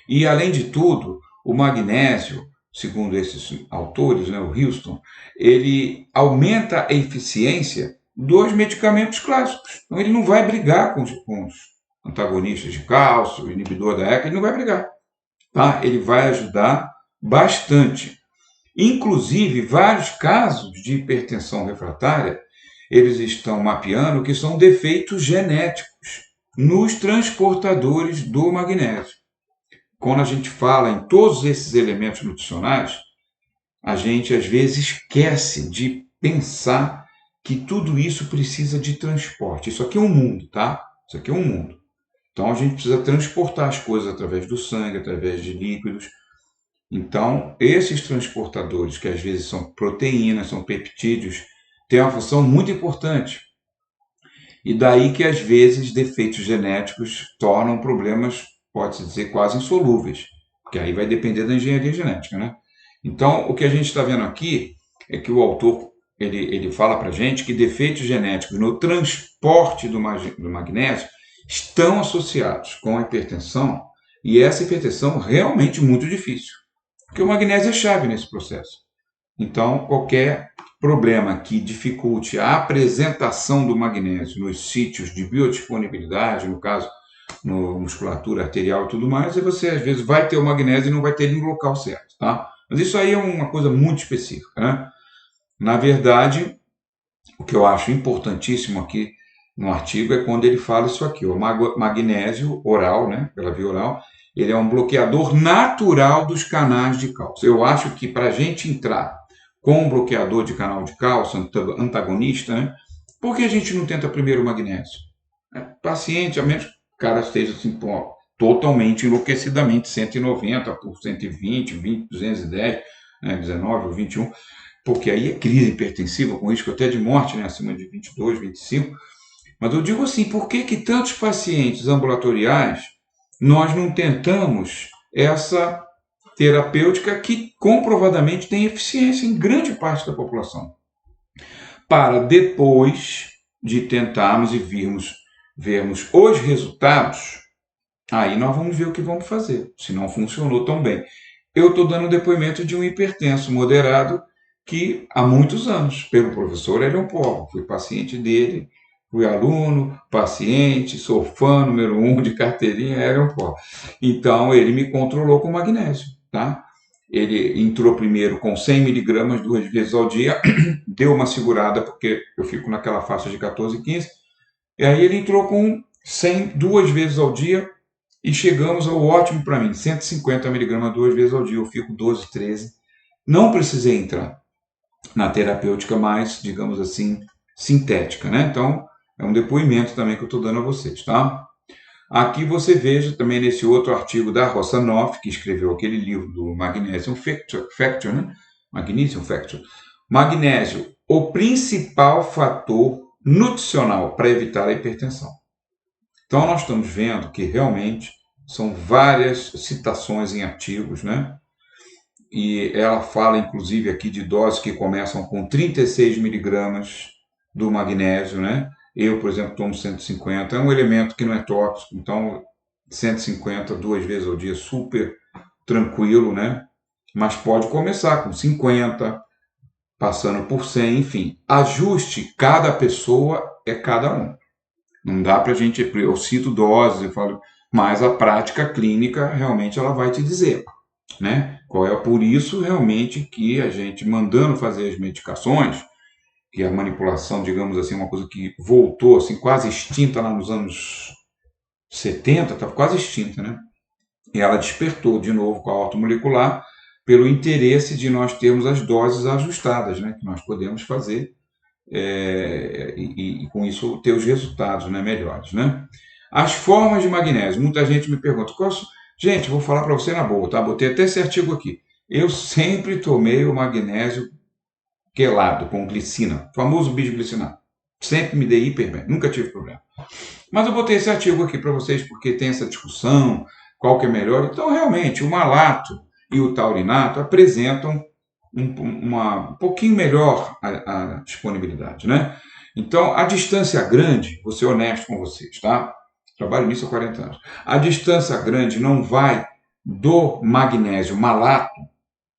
Speaker 1: E, além de tudo, o magnésio, segundo esses autores, né, o Houston, ele aumenta a eficiência dos medicamentos clássicos. Então, ele não vai brigar com os antagonistas de cálcio, inibidor da ECA, ele não vai brigar. Tá? Ele vai ajudar bastante. Inclusive, vários casos de hipertensão refratária, eles estão mapeando que são defeitos genéticos nos transportadores do magnésio. Quando a gente fala em todos esses elementos nutricionais, a gente às vezes esquece de pensar que tudo isso precisa de transporte. Isso aqui é um mundo, tá? Isso aqui é um mundo. Então a gente precisa transportar as coisas através do sangue, através de líquidos. Então, esses transportadores, que às vezes são proteínas, são peptídeos, têm uma função muito importante. E daí que às vezes defeitos genéticos tornam problemas, pode-se dizer, quase insolúveis, porque aí vai depender da engenharia genética, né? Então, o que a gente está vendo aqui é que o autor ele fala para a gente que defeitos genéticos no transporte do magnésio estão associados com a hipertensão, e essa hipertensão realmente muito difícil, porque o magnésio é chave nesse processo. Então, qualquer problema que dificulte a apresentação do magnésio nos sítios de biodisponibilidade, no caso, na musculatura arterial e tudo mais, você às vezes vai ter o magnésio e não vai ter ele no local certo, tá? Mas isso aí é uma coisa muito específica, né? Na verdade, o que eu acho importantíssimo aqui no artigo é quando ele fala isso aqui, o magnésio oral, né, pela via oral, ele é um bloqueador natural dos canais de cálcio. Eu acho que para a gente entrar com um bloqueador de canal de cálcio, antagonista, né, por que a gente não tenta primeiro o magnésio? Paciente, a menos que o cara esteja assim, totalmente enlouquecidamente, 190 por 120, 20, 210, né, 19 ou 21, porque aí é crise hipertensiva, com risco até de morte, né, acima de 22, 25. Mas eu digo assim, por que tantos pacientes ambulatoriais nós não tentamos essa terapêutica que comprovadamente tem eficiência em grande parte da população? para depois de tentarmos e vermos os resultados, aí nós vamos ver o que vamos fazer, se não funcionou tão bem. Eu estou dando depoimento de um hipertenso moderado que há muitos anos, pelo professor Elion Porro, fui paciente dele, fui aluno, paciente, sou fã número 1 de carteirinha Elion Porro. Então, ele me controlou com magnésio, tá? Ele entrou primeiro com 100 miligramas 2 vezes ao dia, deu uma segurada, porque eu fico naquela faixa de 14, 15, e aí ele entrou com 100 2 vezes ao dia, e chegamos ao ótimo para mim, 150 miligramas 2 vezes ao dia, eu fico 12, 13. Não precisei entrar na terapêutica mais, digamos assim, sintética, né? Então, é um depoimento também que eu estou dando a vocês, tá? Aqui você veja também nesse outro artigo da Rossanoff, que escreveu aquele livro do Magnesium Factor, né? Magnesium Factor. Magnésio, o principal fator nutricional para evitar a hipertensão. Então, nós estamos vendo que realmente são várias citações em artigos, né? E ela fala, inclusive, aqui de doses que começam com 36 miligramas do magnésio, né? Eu, por exemplo, tomo 150. É um elemento que não é tóxico, então 150 2 vezes ao dia, super tranquilo, né? Mas pode começar com 50, passando por 100, enfim. Ajuste, cada pessoa é cada um. Não dá para a gente, eu cito doses, eu falo, mas a prática clínica realmente ela vai te dizer, né? Qual é por isso realmente que a gente mandando fazer as medicações, que a manipulação, digamos assim, uma coisa que voltou assim quase extinta lá nos anos 70, estava quase extinta, né? E ela despertou de novo com a ortomolecular pelo interesse de nós termos as doses ajustadas, né? Que nós podemos fazer e com isso ter os resultados, né, melhores, né? As formas de magnésio, muita gente me pergunta, gente, vou falar para você na boa, tá? Botei até esse artigo aqui. Eu sempre tomei o magnésio quelado com glicina, famoso bisglicinato. Sempre me dei hiper bem, nunca tive problema. Mas eu botei esse artigo aqui para vocês porque tem essa discussão, qual que é melhor. Então, realmente, o malato e o taurinato apresentam um pouquinho melhor a disponibilidade, né? Então, a distância grande, vou ser honesto com vocês, tá? Trabalho nisso há 40 anos. A distância grande não vai do magnésio malato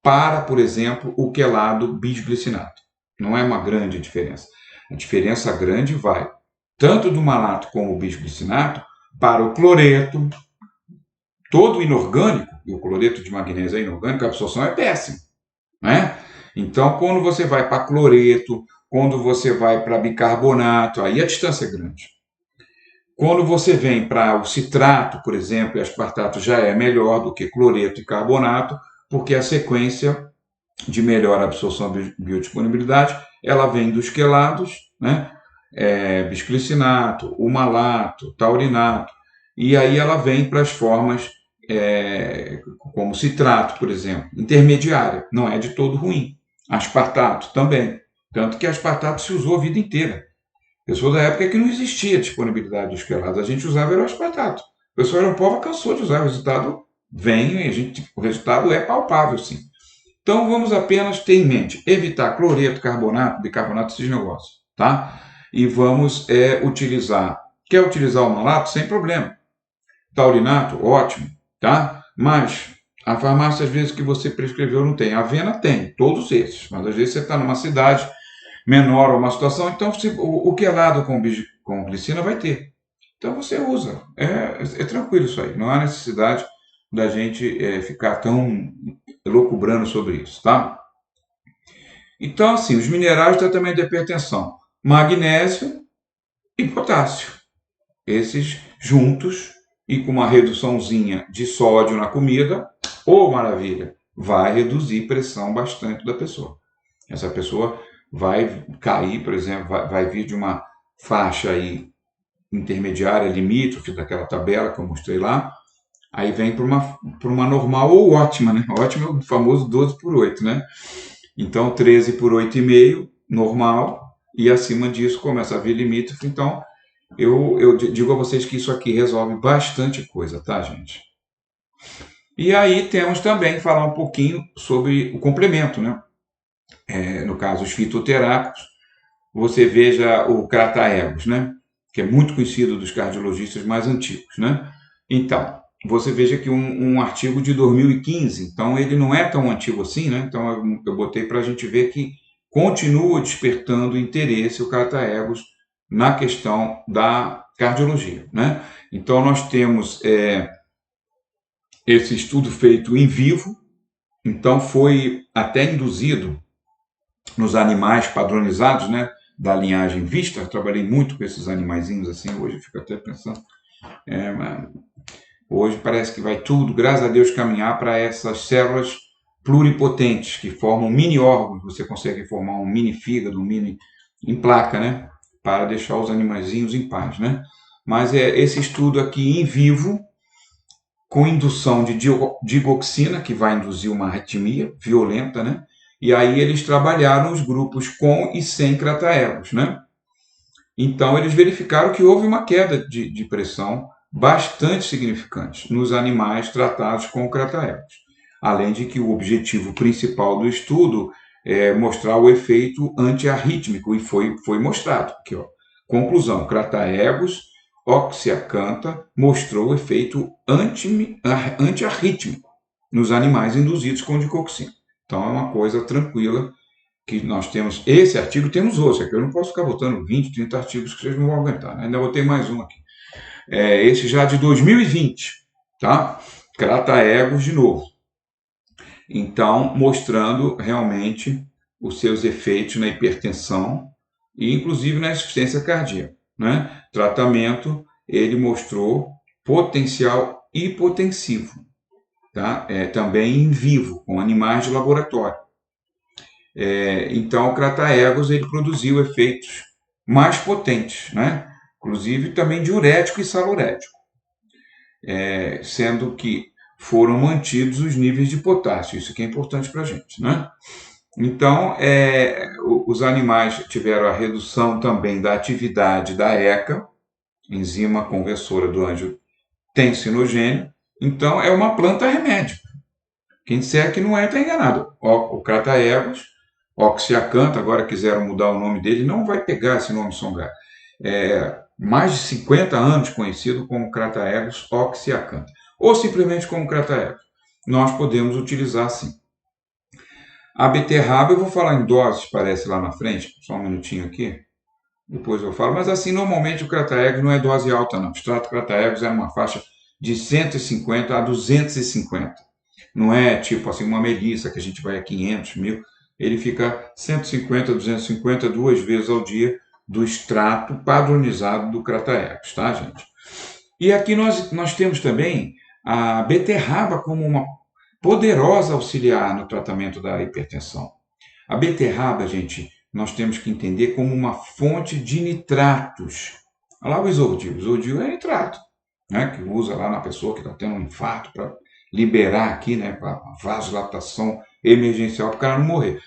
Speaker 1: para, por exemplo, o quelado bisglicinato. Não é uma grande diferença. A diferença grande vai tanto do malato como o bisglicinato para o cloreto, todo inorgânico, e o cloreto de magnésio é inorgânico, a absorção é péssima, né? Então, quando você vai para cloreto, quando você vai para bicarbonato, aí a distância é grande. Quando você vem para o citrato, por exemplo, e aspartato já é melhor do que cloreto e carbonato, porque a sequência de melhor absorção e biodisponibilidade, ela vem dos quelados, né? Bisglicinato, o malato, taurinato, e aí ela vem para as formas como citrato, por exemplo, intermediária, não é de todo ruim. Aspartato também, tanto que aspartato se usou a vida inteira. Eu sou da época que não existia disponibilidade dos quelados, a gente usava era o aspartato. O pessoal era um povo cansou de usar, o resultado vem e o resultado é palpável, sim. Então vamos apenas ter em mente, evitar cloreto, carbonato, bicarbonato, esses negócios, tá? E vamos utilizar, quer utilizar o malato? Sem problema. Taurinato, ótimo, tá? Mas a farmácia, às vezes, que você prescreveu não tem. A Avena tem, todos esses. Mas às vezes você está numa cidade menor ou uma situação, então o quelado com glicina vai ter. Então você usa. É tranquilo isso aí. Não há necessidade da gente ficar tão elucubrando sobre isso, tá? Então, assim, os minerais de tratamento de hipertensão. Magnésio e potássio. Esses juntos e com uma reduçãozinha de sódio na comida, maravilha, vai reduzir pressão bastante da pessoa. Essa pessoa vai cair, por exemplo, vai vir de uma faixa aí intermediária, limítrofe daquela tabela que eu mostrei lá, aí vem para uma normal ou ótima, né? Ótima é o famoso 12 por 8, né? Então, 13 por 8,5, normal, e acima disso começa a vir limítrofe. Então, eu digo a vocês que isso aqui resolve bastante coisa, tá, gente? E aí temos também falar um pouquinho sobre o complemento, né? No caso, os fitoterápicos. você veja o Crataegos, né? Que é muito conhecido dos cardiologistas mais antigos, né? Então, você veja aqui um artigo de 2015, então ele não é tão antigo assim, né? Então eu botei para a gente ver que continua despertando interesse o Crataegos na questão da cardiologia, né? Então nós temos esse estudo feito em vivo, então foi até induzido nos animais padronizados, né? Da linhagem vista. Eu trabalhei muito com esses animaizinhos assim, hoje eu fico até pensando, hoje parece que vai tudo, graças a Deus, caminhar para essas células pluripotentes que formam mini órgãos. Você consegue formar um mini fígado, um mini em placa, né? Para deixar os animaizinhos em paz, né? Mas esse estudo aqui em vivo, com indução de digoxina, que vai induzir uma arritmia violenta, né? E aí eles trabalharam os grupos com e sem Crataegos, né? Então eles verificaram que houve uma queda de pressão bastante significante nos animais tratados com Crataegos. Além de que o objetivo principal do estudo é mostrar o efeito antiarrítmico, e foi mostrado. Aqui, ó. Conclusão: Crataegos, oxyacantha, mostrou o efeito antiarrítmico nos animais induzidos com digoxina. Então é uma coisa tranquila que nós temos esse artigo, temos outros, aqui eu não posso ficar botando 20, 30 artigos que vocês não vão aguentar, né? Ainda botei mais um aqui. Esse já de 2020, tá? Crataegos de novo. Então, mostrando realmente os seus efeitos na hipertensão e inclusive na insuficiência cardíaca, né? Tratamento, ele mostrou potencial hipotensivo, tá? Também em vivo, com animais de laboratório. Então, o Crataegos ele produziu efeitos mais potentes, né? Inclusive também diurético e salorético, sendo que foram mantidos os níveis de potássio. Isso que é importante para a gente, né? Então, os animais tiveram a redução também da atividade da ECA, enzima conversora do angiotensinogênio. Então, é uma planta remédio. Quem disser que não é, está enganado. O Crataegos, oxyacantha, agora quiseram mudar o nome dele, não vai pegar esse nome Songar. Mais de 50 anos conhecido como Crataegos oxyacantha, ou simplesmente como Crataegos. Nós podemos utilizar sim. A beterraba eu vou falar em doses, parece lá na frente, só um minutinho aqui, depois eu falo, mas assim, normalmente o Crataegos não é dose alta não, o extrato Crataegos é uma faixa de 150 a 250. Não é tipo assim uma melissa que a gente vai a 500, 1000. Ele fica 150, 250 duas vezes ao dia do extrato padronizado do Crataegos, tá, gente? E aqui nós temos também a beterraba como uma poderosa auxiliar no tratamento da hipertensão. A beterraba, gente, nós temos que entender como uma fonte de nitratos. Olha lá o isodil. O isodil é nitrato, né, que usa lá na pessoa que está tendo um infarto para liberar aqui, né, para vasodilatação emergencial para o cara não morrer.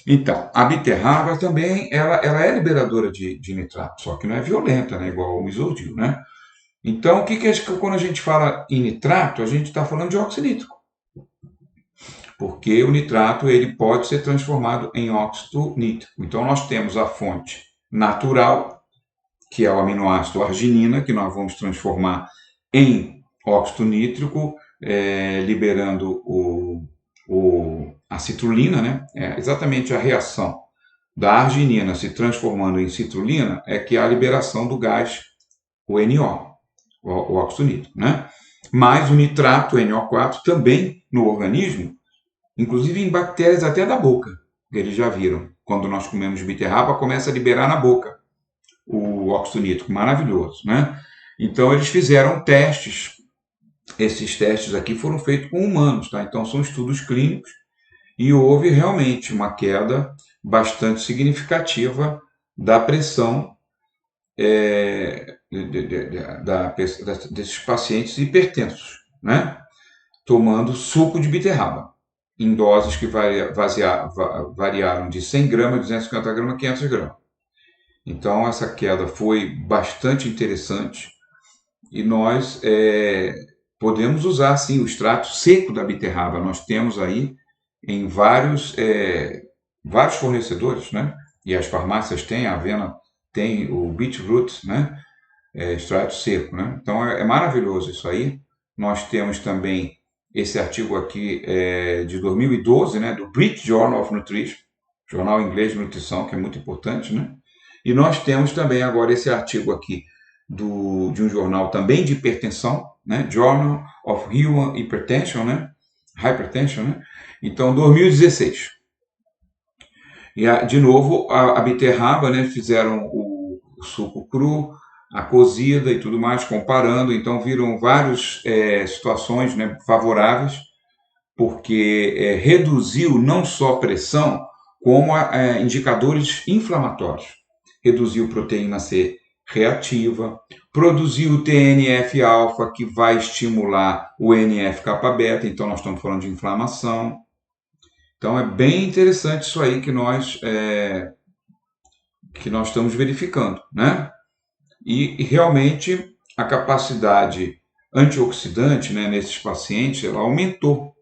Speaker 1: Então, a beterraba também, ela é liberadora de nitrato, só que não é violenta, né, igual o isodil, né? Então, quando a gente fala em nitrato, a gente está falando de óxido nítrico, porque o nitrato ele pode ser transformado em óxido nítrico. Então, nós temos a fonte natural, que é o aminoácido arginina, que nós vamos transformar em óxido nítrico, liberando a citrulina, né? Exatamente a reação da arginina se transformando em citrulina é que é a liberação do gás, o NO, o óxido nítrico, né? Mas o nitrato, o NO4, também no organismo, inclusive em bactérias até da boca, eles já viram. Quando nós comemos beterraba, começa a liberar na boca o óxido nítrico, maravilhoso, né? Então eles fizeram testes. Esses testes aqui foram feitos com humanos, tá? Então são estudos clínicos e houve realmente uma queda bastante significativa da pressão desses pacientes hipertensos, né? Tomando suco de beterraba, em doses que variaram de 100 gramas, 250 gramas, 500 gramas. Então essa queda foi bastante interessante e nós podemos usar sim o extrato seco da beterraba. Nós temos aí em vários fornecedores, né? e as farmácias têm, a Avena tem o Beetroot, né? Extrato seco, né? Então é maravilhoso isso aí. Nós temos também esse artigo aqui de 2012, né? Do British Journal of Nutrition, jornal inglês de nutrição, que é muito importante, né? E nós temos também agora esse artigo aqui de um jornal também de hipertensão, né? Journal of Human Hypertension, né? Hypertension, né? Então, 2016. E, de novo, a beterraba, né? Fizeram o suco cru, a cozida e tudo mais, comparando. Então, viram várias situações, né, favoráveis, porque reduziu não só pressão, como indicadores inflamatórios. Reduziu proteína C reativa, produziu TNF-alfa, que vai estimular o NF-kappa-beta, então nós estamos falando de inflamação. Então é bem interessante isso aí que nós estamos verificando, né? E realmente a capacidade antioxidante, né, nesses pacientes ela aumentou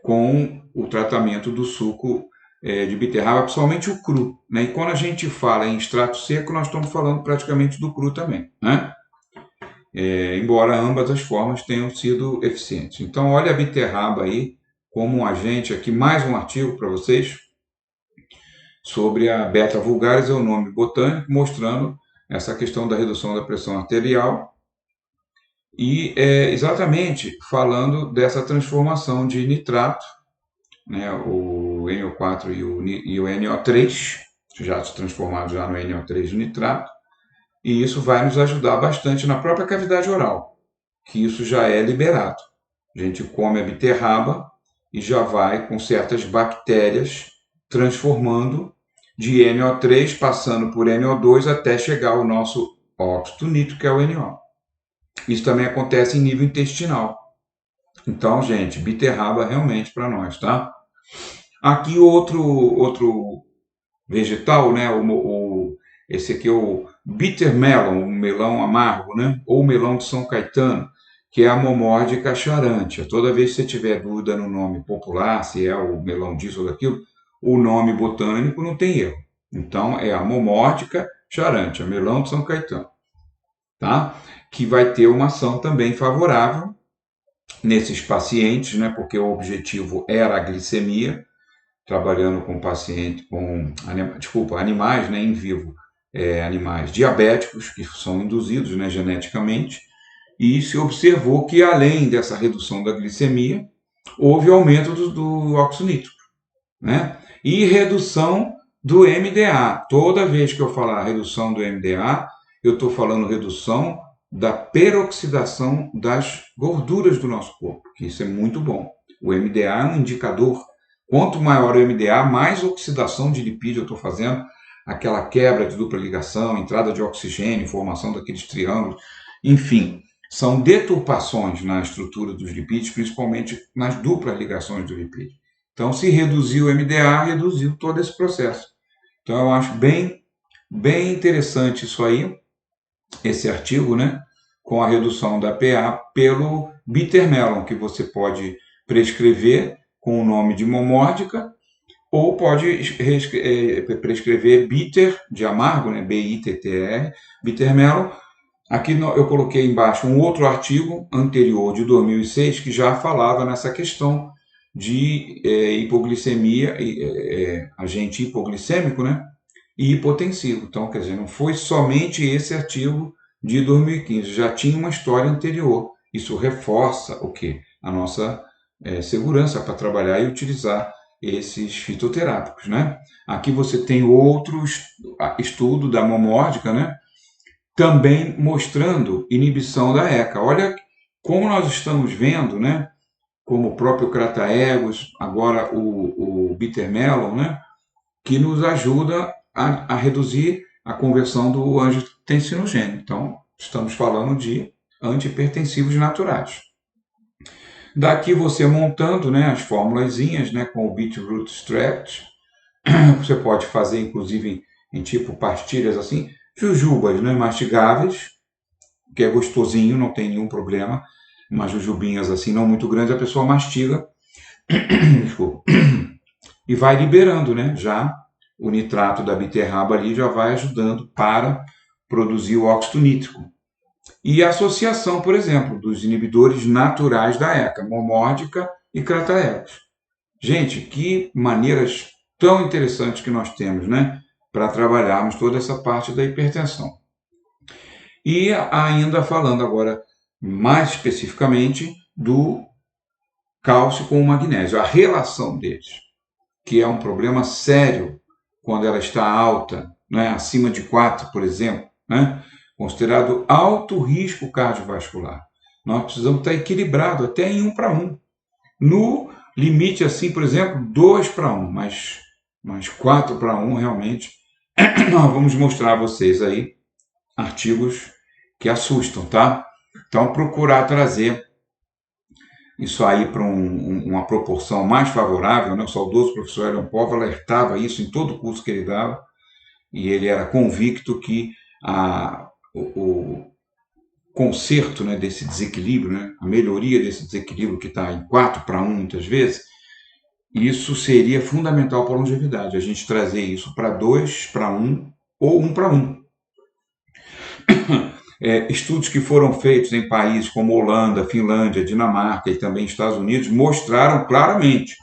Speaker 1: com o tratamento do suco de beterraba, principalmente o cru, né? E quando a gente fala em extrato seco, nós estamos falando praticamente do cru também, né? Embora ambas as formas tenham sido eficientes. Então, olha a beterraba aí como um agente, aqui mais um artigo para vocês, sobre a Beta vulgaris, é o nome botânico, mostrando essa questão da redução da pressão arterial e exatamente falando dessa transformação de nitrato, né, o NO4 e o NO3, já transformados já no NO3 de nitrato, e isso vai nos ajudar bastante na própria cavidade oral, que isso já é liberado. A gente come a beterraba e já vai com certas bactérias transformando de NO3, passando por NO2 até chegar ao nosso óxido nítrico, que é o NO. Isso também acontece em nível intestinal. Então, gente, beterraba realmente para nós, tá? Aqui outro vegetal, né? Esse aqui é o bitter melon, o melão amargo, né? Ou melão de São Caetano, que é a Momordica charantia. Toda vez que você tiver dúvida no nome popular, se é o melão disso ou daquilo, o nome botânico não tem erro. Então, é a Momordica charantia, melão de São Caetano, tá? Que vai ter uma ação também favorável nesses pacientes, né? Porque o objetivo era a glicemia, trabalhando com animais, né, em vivo, animais diabéticos que são induzidos, né, geneticamente, e se observou que além dessa redução da glicemia, houve aumento do óxido nítrico, né, e redução do MDA. Toda vez que eu falar redução do MDA, eu estou falando redução da peroxidação das gorduras do nosso corpo, que isso é muito bom. O MDA é um indicador. Quanto maior o MDA, mais oxidação de lipídio eu estou fazendo, aquela quebra de dupla ligação, entrada de oxigênio, formação daqueles triângulos, enfim, são deturpações na estrutura dos lipídios, principalmente nas duplas ligações do lipídio. Então, se reduziu o MDA, reduziu todo esse processo. Então, eu acho bem interessante isso aí, esse artigo, né, com a redução da PA pelo bitter melon, que você pode prescrever com o nome de Momórdica, ou pode prescrever bitter, de amargo, né, BITTR, bitter melon. Aqui eu coloquei embaixo um outro artigo anterior, de 2006, que já falava nessa questão de hipoglicemia, agente hipoglicêmico, né, e hipotensivo. Então, quer dizer, não foi somente esse artigo de 2015, já tinha uma história anterior. Isso reforça o quê? A nossa segurança para trabalhar e utilizar esses fitoterápicos, né? Aqui você tem outro estudo da Momórdica, né? Também mostrando inibição da ECA. Olha como nós estamos vendo, né? Como o próprio Crataegus, agora o bitter melon, né? Que nos ajuda a reduzir a conversão do angiotensinogênio. Então, estamos falando de antihipertensivos naturais. Daqui você montando, né, as formulazinhas, né, com o beetroot extract. Você pode fazer, inclusive, em tipo pastilhas assim, jujubas, né, mastigáveis, que é gostosinho, não tem nenhum problema. Umas jujubinhas assim, não muito grandes, a pessoa mastiga desculpa, e vai liberando, né, já o nitrato da beterraba ali já vai ajudando para produzir o óxido nítrico. E a associação, por exemplo, dos inibidores naturais da ECA, momórdica e crataeros. Gente, que maneiras tão interessantes que nós temos, né, para trabalharmos toda essa parte da hipertensão. E ainda falando agora mais especificamente do cálcio com o magnésio, a relação deles, que é um problema sério quando ela está alta, né, acima de 4, por exemplo, né, considerado alto risco cardiovascular. Nós precisamos estar equilibrado até em 1 para 1. No limite, assim, por exemplo, 2 para 1, mas 4 para 1 realmente. Nós vamos mostrar a vocês aí artigos que assustam, tá? Então, procurar trazer isso aí para uma proporção mais favorável, né? O saudoso professor Elion Povo alertava isso em todo o curso que ele dava, e ele era convicto que o conserto, né, desse desequilíbrio, né, a melhoria desse desequilíbrio que está em 4 para 1 muitas vezes, isso seria fundamental para a longevidade, a gente trazer isso para 2 para 1 ou 1 para 1. Estudos que foram feitos em países como Holanda, Finlândia, Dinamarca e também Estados Unidos mostraram claramente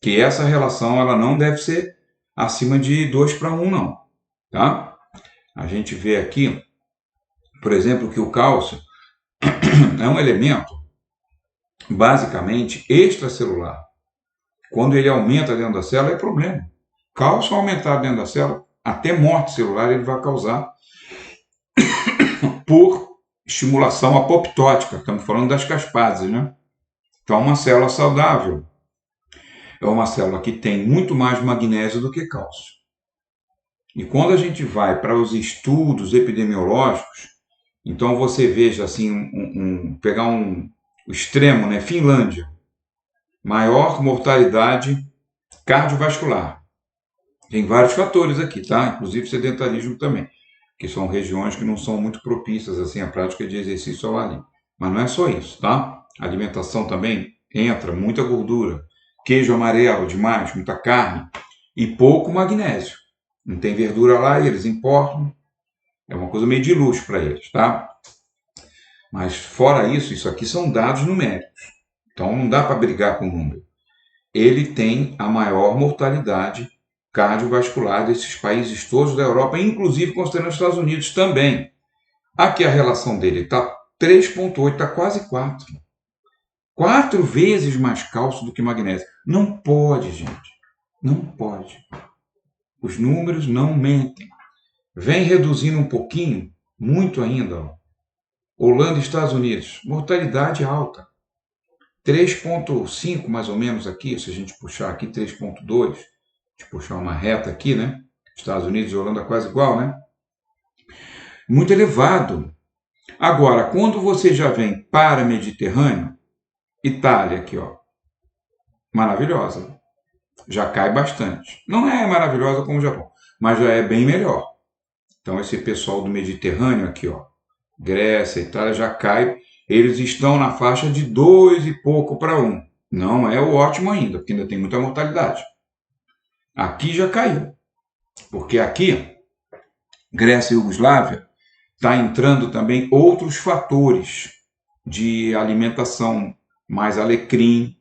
Speaker 1: que essa relação ela não deve ser acima de 2 para 1, não. Tá? A gente vê aqui, por exemplo, que o cálcio é um elemento basicamente extracelular. Quando ele aumenta dentro da célula, é problema. Cálcio aumentar dentro da célula, até morte celular ele vai causar por estimulação apoptótica. Estamos falando das caspases, né? Então, uma célula saudável é uma célula que tem muito mais magnésio do que cálcio. E quando a gente vai para os estudos epidemiológicos, então você veja assim, pegar o extremo, né? Finlândia, maior mortalidade cardiovascular. Tem vários fatores aqui, tá? Inclusive sedentarismo também, que são regiões que não são muito propícias assim à prática de exercício ao ar livre. Mas não é só isso, tá? A alimentação também entra muita gordura, queijo amarelo demais, muita carne e pouco magnésio. Não tem verdura lá e eles importam. É uma coisa meio de luxo para eles, tá? Mas fora isso, isso aqui são dados numéricos. Então não dá para brigar com o número. Ele tem a maior mortalidade cardiovascular desses países todos da Europa, inclusive considerando os Estados Unidos também. Aqui a relação dele está 3,8, está quase 4. 4 vezes mais cálcio do que magnésio. Não pode, gente. Não pode. Os números não mentem. Vem reduzindo um pouquinho, muito ainda. Ó. Holanda e Estados Unidos, mortalidade alta. 3,5 mais ou menos aqui, se a gente puxar aqui 3,2, de puxar uma reta aqui, né? Estados Unidos e Holanda quase igual, né? Muito elevado. Agora, quando você já vem para Mediterrâneo, Itália aqui, ó, maravilhosa. Já cai bastante. Não é maravilhosa como o Japão, mas já é bem melhor. Então, esse pessoal do Mediterrâneo aqui, ó, Grécia, Itália, já cai. Eles estão na faixa de 2 e pouco para 1. Não é o ótimo ainda, porque ainda tem muita mortalidade. Aqui já caiu. Porque aqui, Grécia e Iugoslávia, está entrando também outros fatores de alimentação, mais alecrim,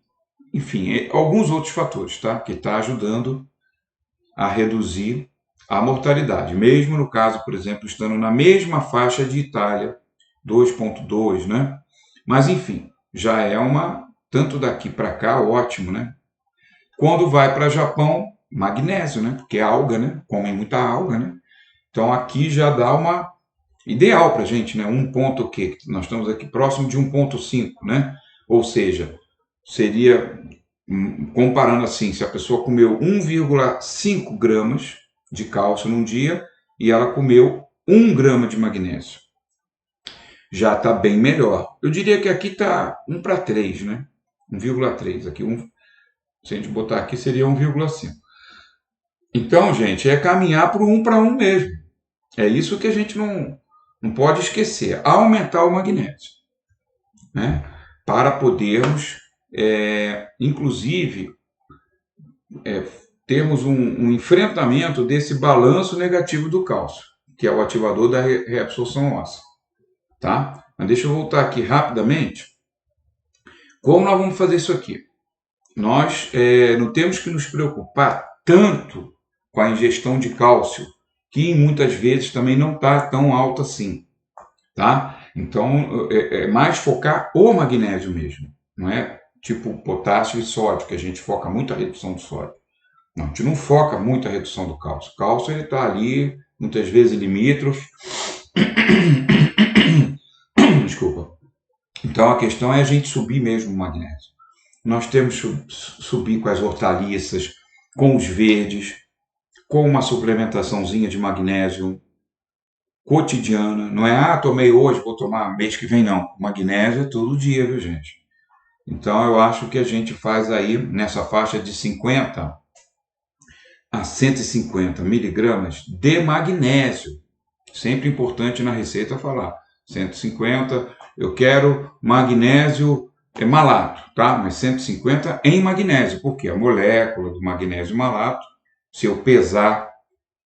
Speaker 1: enfim, alguns outros fatores, tá? Que está ajudando a reduzir a mortalidade. Mesmo no caso, por exemplo, estando na mesma faixa de Itália, 2,2, né? Mas, enfim, já é tanto daqui para cá, ótimo, né? Quando vai para Japão, magnésio, né? Porque é alga, né? Comem muita alga, né? Então, aqui já dá uma ideal para a gente, né? Um ponto o quê? Nós estamos aqui próximo de 1,5, né? Ou seja, seria, comparando assim, se a pessoa comeu 1,5 gramas de cálcio num dia e ela comeu 1 grama de magnésio. Já está bem melhor. Eu diria que aqui está 1 para 3, né? 1,3. Aqui, se a gente botar aqui, seria 1,5. Então, gente, é caminhar para o 1 para 1 mesmo. É isso que a gente não pode esquecer. Aumentar o magnésio, né? Para podermos, inclusive, termos um enfrentamento desse balanço negativo do cálcio, que é o ativador da reabsorção óssea. Tá? Mas deixa eu voltar aqui rapidamente. Como nós vamos fazer isso aqui? Nós não temos que nos preocupar tanto com a ingestão de cálcio, que muitas vezes também não está tão alta assim. Tá? Então, é mais focar o magnésio mesmo, não é tipo potássio e sódio, que a gente foca muito a redução do sódio. Não, a gente não foca muito a redução do cálcio. O cálcio está ali, muitas vezes limítrofe. Desculpa. Então, a questão é a gente subir mesmo o magnésio. Nós temos que subir com as hortaliças, com os verdes, com uma suplementaçãozinha de magnésio cotidiana. Não é, tomei hoje, vou tomar mês que vem, não. Magnésio é todo dia, viu, gente? Então, eu acho que a gente faz aí, nessa faixa de 50 a 150 miligramas de magnésio. Sempre importante na receita falar. 150, eu quero magnésio malato, tá? Mas 150 em magnésio, porque a molécula do magnésio malato, se eu pesar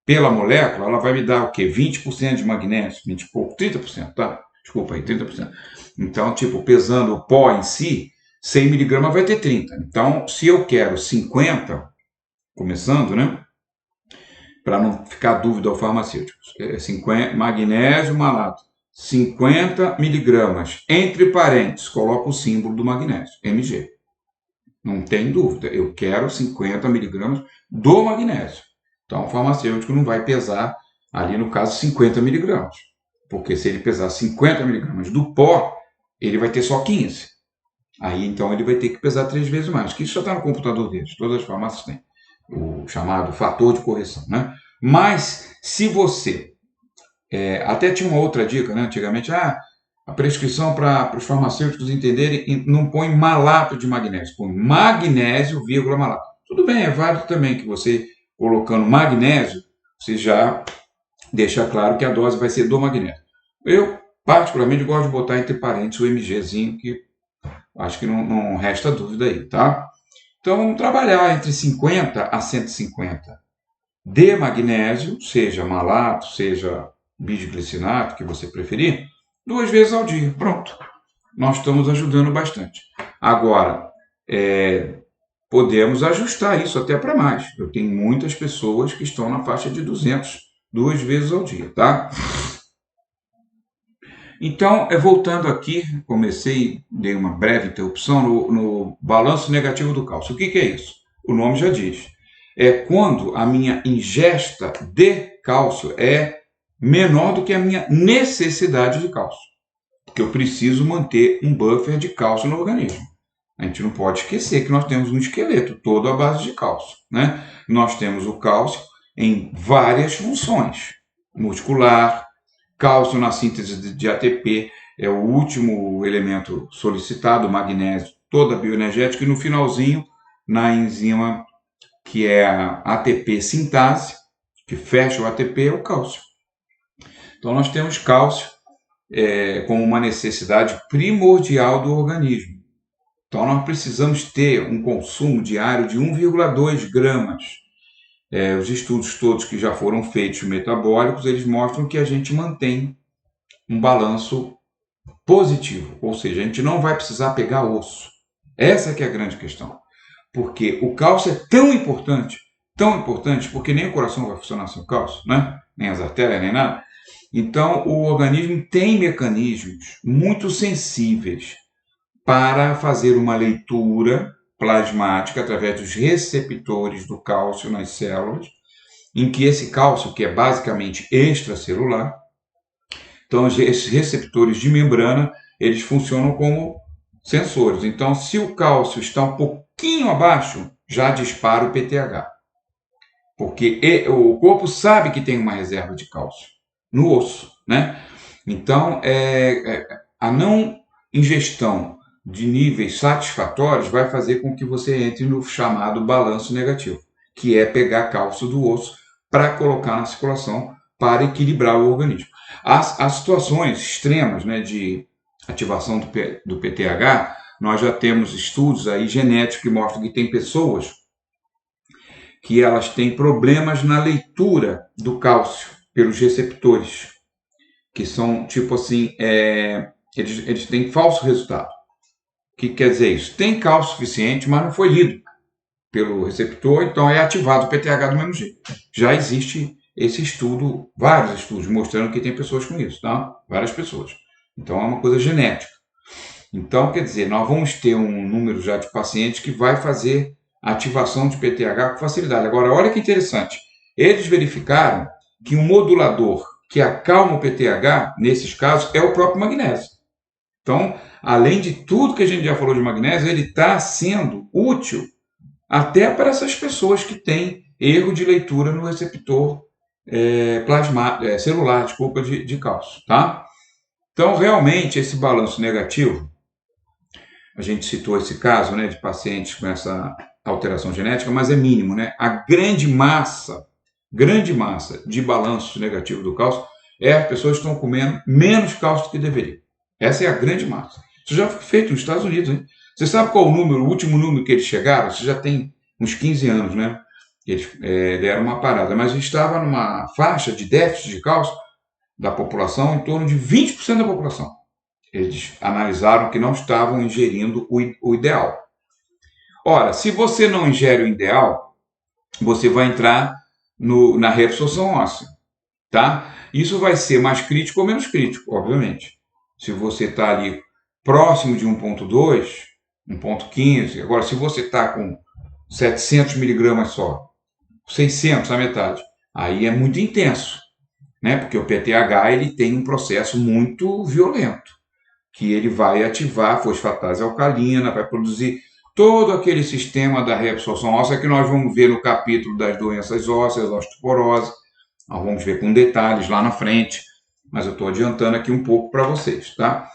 Speaker 1: pela molécula, ela vai me dar o quê? 20% de magnésio, 20 e pouco, 30%, tá? Desculpa aí, 30%. Então, tipo, pesando o pó em si, 100 miligramas vai ter 30. Então, se eu quero 50, começando, né? Para não ficar dúvida ao farmacêutico, 50, magnésio malato, 50 miligramas, entre parênteses, coloca o símbolo do magnésio, Mg. Não tem dúvida, eu quero 50 miligramas do magnésio. Então, o farmacêutico não vai pesar, ali no caso, 50 miligramas. Porque se ele pesar 50 miligramas do pó, ele vai ter só 15. Aí, então, ele vai ter que pesar 3 vezes mais. Que isso já está no computador deles, todas as farmácias têm. O chamado fator de correção, né? Mas, se você... até tinha uma outra dica, né? Antigamente, a prescrição para os farmacêuticos entenderem, não põe malato de magnésio, põe magnésio, vírgula, malato. Tudo bem, é válido também que você, colocando magnésio, você já deixa claro que a dose vai ser do magnésio. Eu, particularmente, gosto de botar entre parênteses o Mgzinho, que acho que não resta dúvida aí, tá? Então, vamos trabalhar entre 50 a 150 de magnésio, seja malato, seja bisglicinato, que você preferir, 2 vezes ao dia. Pronto. Nós estamos ajudando bastante. Agora, podemos ajustar isso até para mais. Eu tenho muitas pessoas que estão na faixa de 200, 2 vezes ao dia, tá? Então, voltando aqui, dei uma breve interrupção no balanço negativo do cálcio. O que é isso? O nome já diz. É quando a minha ingesta de cálcio é menor do que a minha necessidade de cálcio. Porque eu preciso manter um buffer de cálcio no organismo. A gente não pode esquecer que nós temos um esqueleto todo à base de cálcio, né? Nós temos o cálcio em várias funções. Muscular, cálcio na síntese de ATP, é o último elemento solicitado, magnésio, toda a bioenergética, e no finalzinho, na enzima que é a ATP sintase, que fecha o ATP, é o cálcio. Então, nós temos cálcio como uma necessidade primordial do organismo. Então, nós precisamos ter um consumo diário de 1,2 gramas. Os estudos todos que já foram feitos metabólicos, eles mostram que a gente mantém um balanço positivo, ou seja, a gente não vai precisar pegar osso. Essa que é a grande questão. Porque o cálcio é tão importante, porque nem o coração vai funcionar sem cálcio, né? Nem as artérias, nem nada. Então, o organismo tem mecanismos muito sensíveis para fazer uma leitura plasmática através dos receptores do cálcio nas células, em que esse cálcio, que é basicamente extracelular, então esses receptores de membrana, eles funcionam como sensores. Então, se o cálcio está um pouquinho abaixo, já dispara o PTH. Porque o corpo sabe que tem uma reserva de cálcio no osso, né? Então, a não ingestão de níveis satisfatórios vai fazer com que você entre no chamado balanço negativo, que é pegar cálcio do osso para colocar na circulação para equilibrar o organismo. As situações extremas, né, de ativação do PTH, nós já temos estudos aí genéticos que mostram que tem pessoas que elas têm problemas na leitura do cálcio pelos receptores, que são tipo assim, eles têm falso resultado. O que quer dizer isso? Tem cálcio suficiente, mas não foi lido pelo receptor, então é ativado o PTH do mesmo jeito. Já existe esse estudo, vários estudos mostrando que tem pessoas com isso, tá? Várias pessoas. Então é uma coisa genética. Então, quer dizer, nós vamos ter um número já de pacientes que vai fazer ativação de PTH com facilidade. Agora, olha que interessante. Eles verificaram que um modulador que acalma o PTH, nesses casos, é o próprio magnésio. Então, além de tudo que a gente já falou de magnésio, ele está sendo útil até para essas pessoas que têm erro de leitura no receptor celular, de cálcio, tá? Então, realmente, esse balanço negativo, a gente citou esse caso, né, de pacientes com essa alteração genética, mas é mínimo, né? A grande massa de balanço negativo do cálcio é as pessoas que estão comendo menos cálcio do que deveriam. Essa é a grande massa. Isso já foi feito nos Estados Unidos, hein? Você sabe qual o último número que eles chegaram? Isso já tem uns 15 anos, né? Eles deram uma parada, mas estava numa faixa de déficit de cálcio da população em torno de 20% da população. Eles analisaram que não estavam ingerindo o ideal. Ora, se você não ingere o ideal, você vai entrar na reabsorção óssea, tá? Isso vai ser mais crítico ou menos crítico, obviamente. Se você está ali próximo de 1,2, 1,15, agora se você está com 700 miligramas só, 600 a metade, aí é muito intenso, né? Porque o PTH ele tem um processo muito violento, que ele vai ativar a fosfatase alcalina, vai produzir todo aquele sistema da reabsorção óssea que nós vamos ver no capítulo das doenças ósseas, osteoporose. Nós vamos ver com detalhes lá na frente, mas eu estou adiantando aqui um pouco para vocês, tá?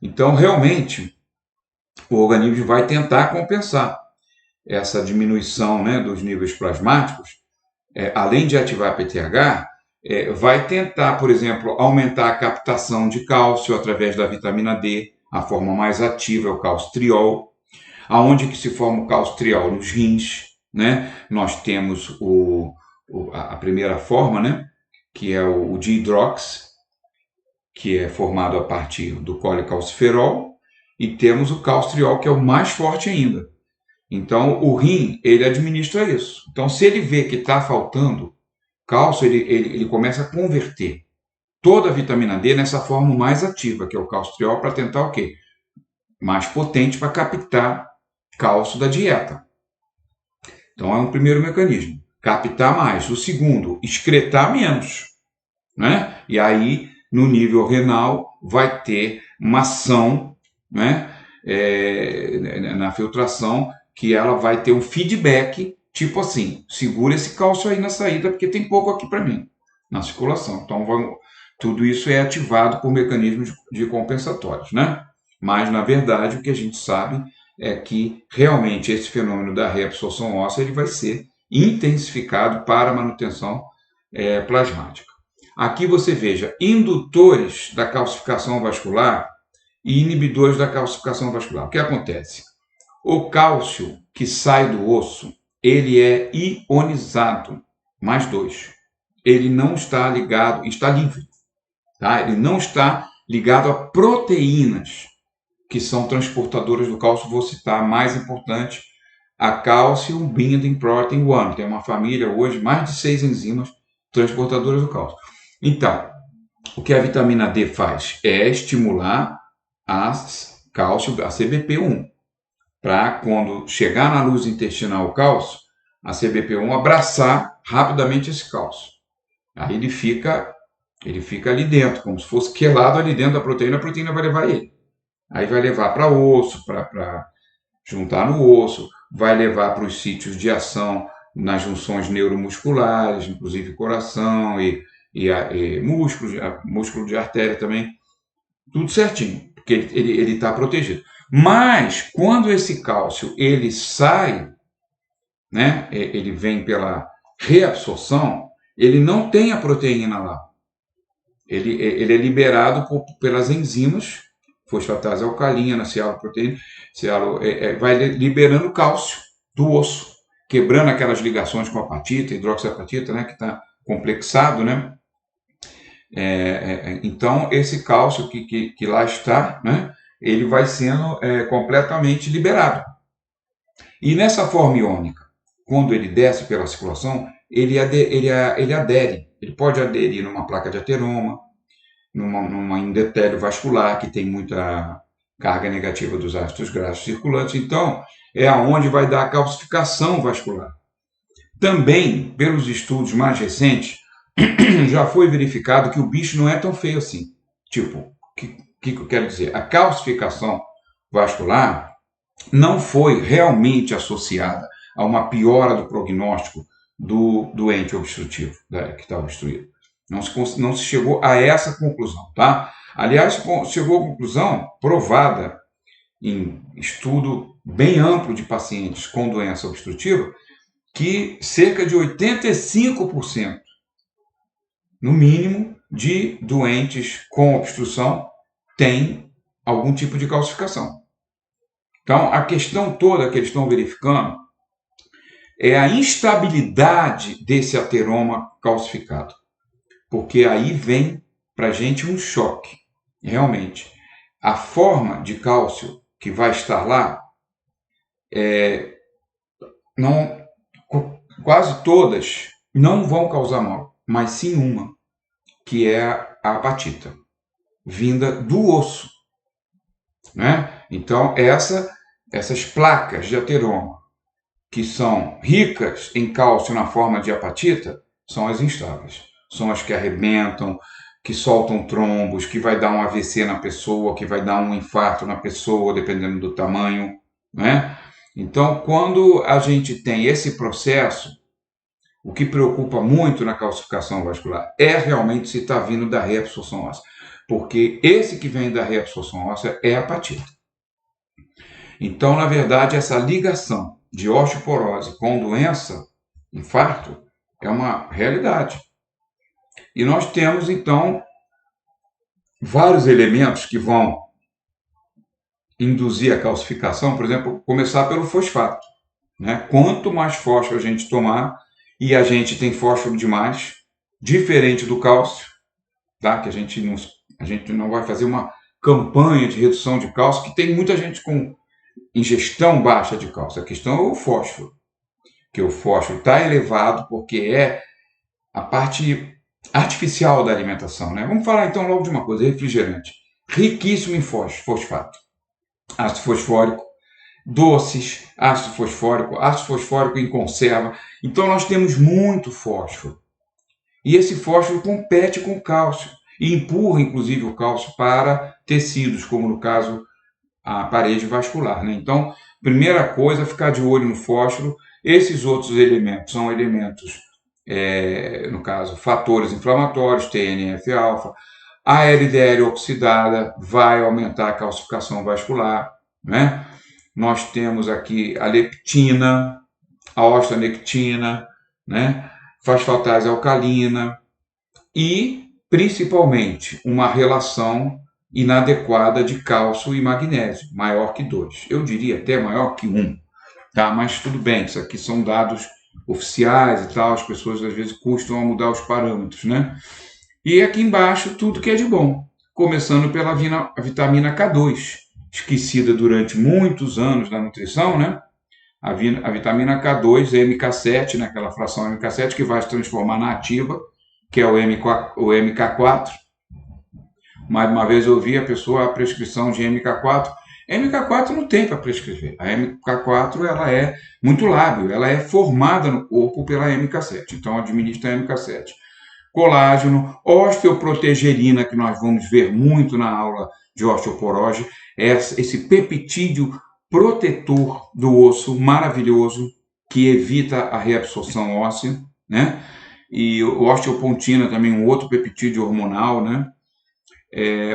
Speaker 1: Então, realmente, o organismo vai tentar compensar essa diminuição, né, dos níveis plasmáticos, além de ativar a PTH, vai tentar, por exemplo, aumentar a captação de cálcio através da vitamina D. A forma mais ativa é o calcitriol. Aonde que se forma o calcitriol? Nos rins, né? Nós temos a primeira forma, né, que é o dihidrox, que é formado a partir do colecalciferol, e temos o calcitriol, que é o mais forte ainda. Então, o rim, ele administra isso. Então, se ele vê que está faltando cálcio, ele começa a converter toda a vitamina D nessa forma mais ativa, que é o calcitriol, para tentar o quê? Mais potente para captar cálcio da dieta. Então, é um primeiro mecanismo. Captar mais. O segundo, excretar menos, né? E aí, no nível renal, vai ter uma ação, né, na filtração, que ela vai ter um feedback, tipo assim, segura esse cálcio aí na saída, porque tem pouco aqui para mim, na circulação. Então, tudo isso é ativado por mecanismos de compensatórios, né? Mas, na verdade, o que a gente sabe é que, realmente, esse fenômeno da reabsorção óssea ele vai ser intensificado para a manutenção plasmática. Aqui você veja indutores da calcificação vascular e inibidores da calcificação vascular. O que acontece? O cálcio que sai do osso, ele é ionizado, mais 2. Ele não está ligado, está livre, tá? Ele não está ligado a proteínas que são transportadoras do cálcio. Vou citar a mais importante, a Calcium Binding Protein 1. Tem uma família hoje, mais de 6 enzimas transportadoras do cálcio. Então, o que a vitamina D faz é estimular a CBP1, para quando chegar na luz intestinal o cálcio, a CBP1 abraçar rapidamente esse cálcio. Aí ele fica ali dentro, como se fosse quelado ali dentro da proteína, a proteína vai levar ele. Aí vai levar para osso, para juntar no osso, vai levar para os sítios de ação nas junções neuromusculares, inclusive coração e músculo de artéria também, tudo certinho, porque ele está protegido. Mas, quando esse cálcio ele sai, né, ele vem pela reabsorção, ele não tem a proteína lá. Ele é liberado pelas enzimas, fosfatase alcalina, cialoproteína, vai liberando cálcio do osso, quebrando aquelas ligações com a apatita, hidroxiapatita, né, que está complexado, né? Então, esse cálcio que lá está, né, ele vai sendo completamente liberado. E nessa forma iônica, quando ele desce pela circulação, ele adere. Ele pode aderir numa placa de ateroma, numa endotélio vascular, que tem muita carga negativa dos ácidos graxos circulantes. Então, é aonde vai dar a calcificação vascular. Também, pelos estudos mais recentes, já foi verificado que o bicho não é tão feio assim. Tipo, o que eu quero dizer? A calcificação vascular não foi realmente associada a uma piora do prognóstico do doente obstrutivo, que está obstruído. Não se chegou a essa conclusão, tá? Aliás, chegou à conclusão provada em estudo bem amplo de pacientes com doença obstrutiva, que cerca de 85%, no mínimo, de doentes com obstrução têm algum tipo de calcificação. Então, a questão toda que eles estão verificando é a instabilidade desse ateroma calcificado. Porque aí vem para a gente um choque. Realmente, a forma de cálcio que vai estar lá, quase todas não vão causar mal, mas sim uma, que é a apatita, vinda do osso. Né? Então, essas placas de ateroma, que são ricas em cálcio na forma de apatita, são as instáveis. São as que arrebentam, que soltam trombos, que vai dar um AVC na pessoa, que vai dar um infarto na pessoa, dependendo do tamanho. Né? Então, quando a gente tem esse processo, o que preocupa muito na calcificação vascular é realmente se está vindo da reabsorção óssea. Porque esse que vem da reabsorção óssea é a apatita. Então, na verdade, essa ligação de osteoporose com doença, infarto, é uma realidade. E nós temos, então, vários elementos que vão induzir a calcificação, por exemplo, começar pelo fosfato. Né? Quanto mais fósforo a gente tomar, e a gente tem fósforo demais, diferente do cálcio, tá? Que a gente não vai fazer uma campanha de redução de cálcio, que tem muita gente com ingestão baixa de cálcio. A questão é o fósforo, que o fósforo está elevado porque é a parte artificial da alimentação. Né? Vamos falar então logo de uma coisa, refrigerante. Riquíssimo em fosfato, ácido fosfórico, doces, ácido fosfórico em conserva. Então nós temos muito fósforo. E esse fósforo compete com o cálcio e empurra, inclusive, o cálcio para tecidos, como no caso a parede vascular. Né? Então, primeira coisa, ficar de olho no fósforo. Esses outros elementos são elementos, no caso, fatores inflamatórios, TNF-alfa. A LDL oxidada vai aumentar a calcificação vascular. Né? Nós temos aqui a leptina, a ostanectina, né? Fosfatase alcalina e, principalmente, uma relação inadequada de cálcio e magnésio, maior que 2. Eu diria até maior que 1. Tá? Mas tudo bem, isso aqui são dados oficiais e tal, as pessoas às vezes custam a mudar os parâmetros. Né? E aqui embaixo, tudo que é de bom, começando pela vitamina K2, esquecida durante muitos anos na nutrição, né? A vitamina K2, MK7, né? Aquela fração MK7 que vai se transformar na ativa, que é o MK4. Uma vez eu ouvi a prescrição de MK4. MK4 não tem para prescrever. A MK4 ela é muito lábil, ela é formada no corpo pela MK7. Então administra a MK7. Colágeno, osteoprotegerina, que nós vamos ver muito na aula de osteoporose, esse peptídeo protetor do osso maravilhoso que evita a reabsorção óssea, né? E o osteopontina também, um outro peptídeo hormonal, né?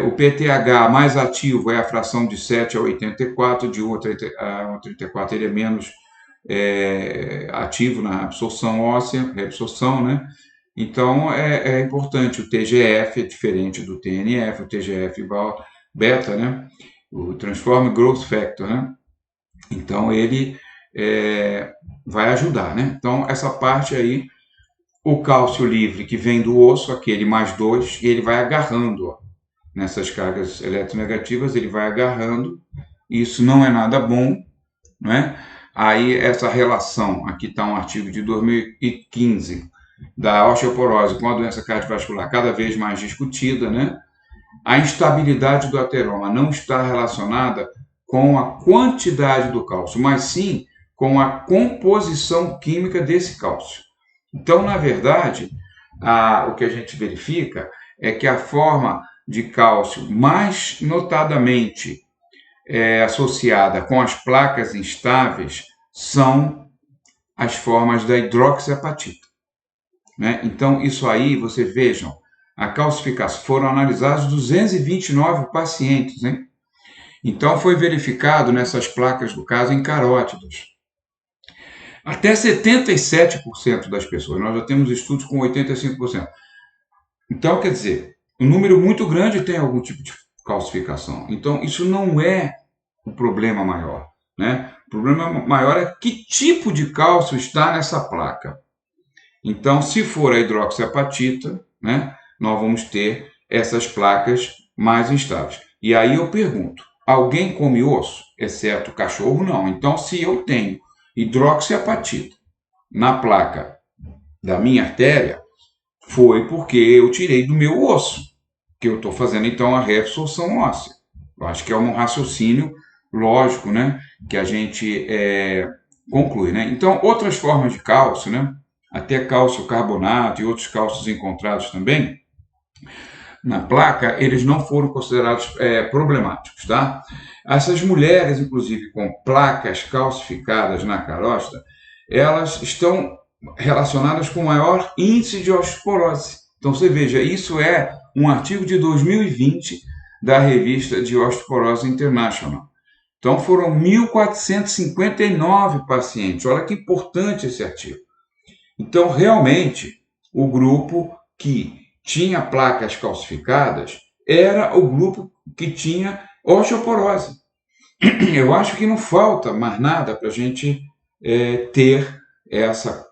Speaker 1: O PTH mais ativo é a fração de 7 a 84, de 1 a 84 ele é menos ativo na absorção óssea, reabsorção, né? Então, é importante. O TGF é diferente do TNF, o TGF-beta, né? O Transform Growth Factor, né? Então, ele vai ajudar, né? Então, essa parte aí, o cálcio livre que vem do osso, aquele mais 2, ele vai agarrando, ó, nessas cargas eletronegativas, ele vai agarrando. Isso não é nada bom, né? Aí essa relação, aqui está um artigo de 2015, da osteoporose com a doença cardiovascular, cada vez mais discutida, né? A instabilidade do ateroma não está relacionada com a quantidade do cálcio, mas sim com a composição química desse cálcio. Então, na verdade, o que a gente verifica é que a forma de cálcio mais notadamente associada com as placas instáveis são as formas da hidroxiapatita, né? Então, isso aí, vocês vejam, a calcificação, foram analisados 229 pacientes, hein? Então, foi verificado nessas placas, do caso, em carótidos. Até 77% das pessoas, nós já temos estudos com 85%. Então, quer dizer, um número muito grande tem algum tipo de calcificação. Então, isso não é o problema maior, né? O problema maior é que tipo de cálcio está nessa placa. Então, se for a hidroxiapatita, né, nós vamos ter essas placas mais instáveis. E aí eu pergunto, alguém come osso? Exceto o cachorro, não. Então, se eu tenho hidroxiapatita na placa da minha artéria, foi porque eu tirei do meu osso, que eu estou fazendo então a reabsorção óssea. Eu acho que é um raciocínio lógico, né, que a gente conclui, né? Então, outras formas de cálcio, né, até cálcio carbonato e outros cálcios encontrados também na placa, eles não foram considerados problemáticos, tá? Essas mulheres, inclusive, com placas calcificadas na carótida, elas estão relacionadas com maior índice de osteoporose. Então, você veja, isso é um artigo de 2020 da revista de Osteoporose International. Então, foram 1.459 pacientes. Olha que importante esse artigo. Então, realmente, o grupo que tinha placas calcificadas era o grupo que tinha osteoporose. Eu acho que não falta mais nada para a gente ter essa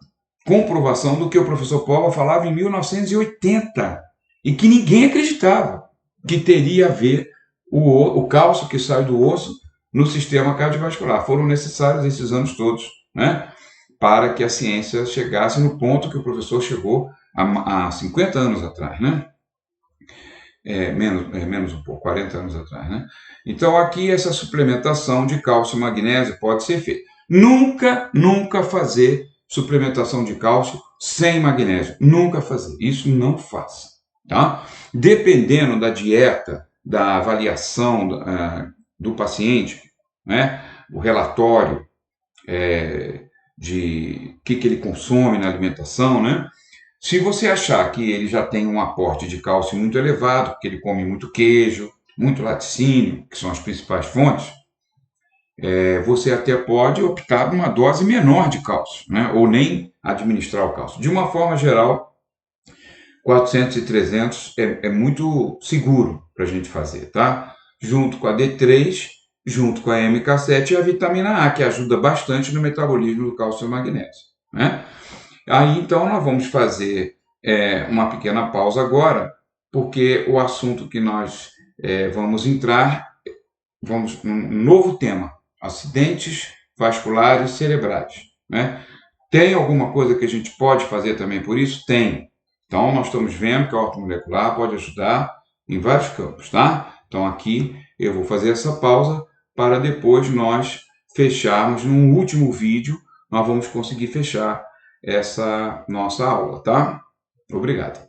Speaker 1: comprovação do que o professor Pova falava em 1980 e que ninguém acreditava que teria a ver o cálcio que sai do osso no sistema cardiovascular. Foram necessários esses anos todos, né, para que a ciência chegasse no ponto que o professor chegou há 50 anos atrás, né? Menos um pouco, 40 anos atrás, né? Então, aqui essa suplementação de cálcio e magnésio pode ser feita. Nunca fazer suplementação de cálcio sem magnésio. Nunca fazer. Isso não faça, tá? Dependendo da dieta, da avaliação do paciente, né? O relatório de que ele consome na alimentação, né? Se você achar que ele já tem um aporte de cálcio muito elevado, porque ele come muito queijo, muito laticínio, que são as principais fontes, você até pode optar por uma dose menor de cálcio, né? Ou nem administrar o cálcio. De uma forma geral, 400 e 300 é muito seguro para a gente fazer, tá? Junto com a D3, junto com a MK7 e a vitamina A, que ajuda bastante no metabolismo do cálcio e magnésio, né? Aí, então, nós vamos fazer uma pequena pausa agora, porque o assunto que nós vamos entrar, num novo tema, acidentes vasculares cerebrais, né? Tem alguma coisa que a gente pode fazer também por isso? Tem. Então, nós estamos vendo que a ortomolecular pode ajudar em vários campos, tá? Então, aqui eu vou fazer essa pausa para depois nós fecharmos num último vídeo, nós vamos conseguir fechar essa nossa aula, tá? Obrigado.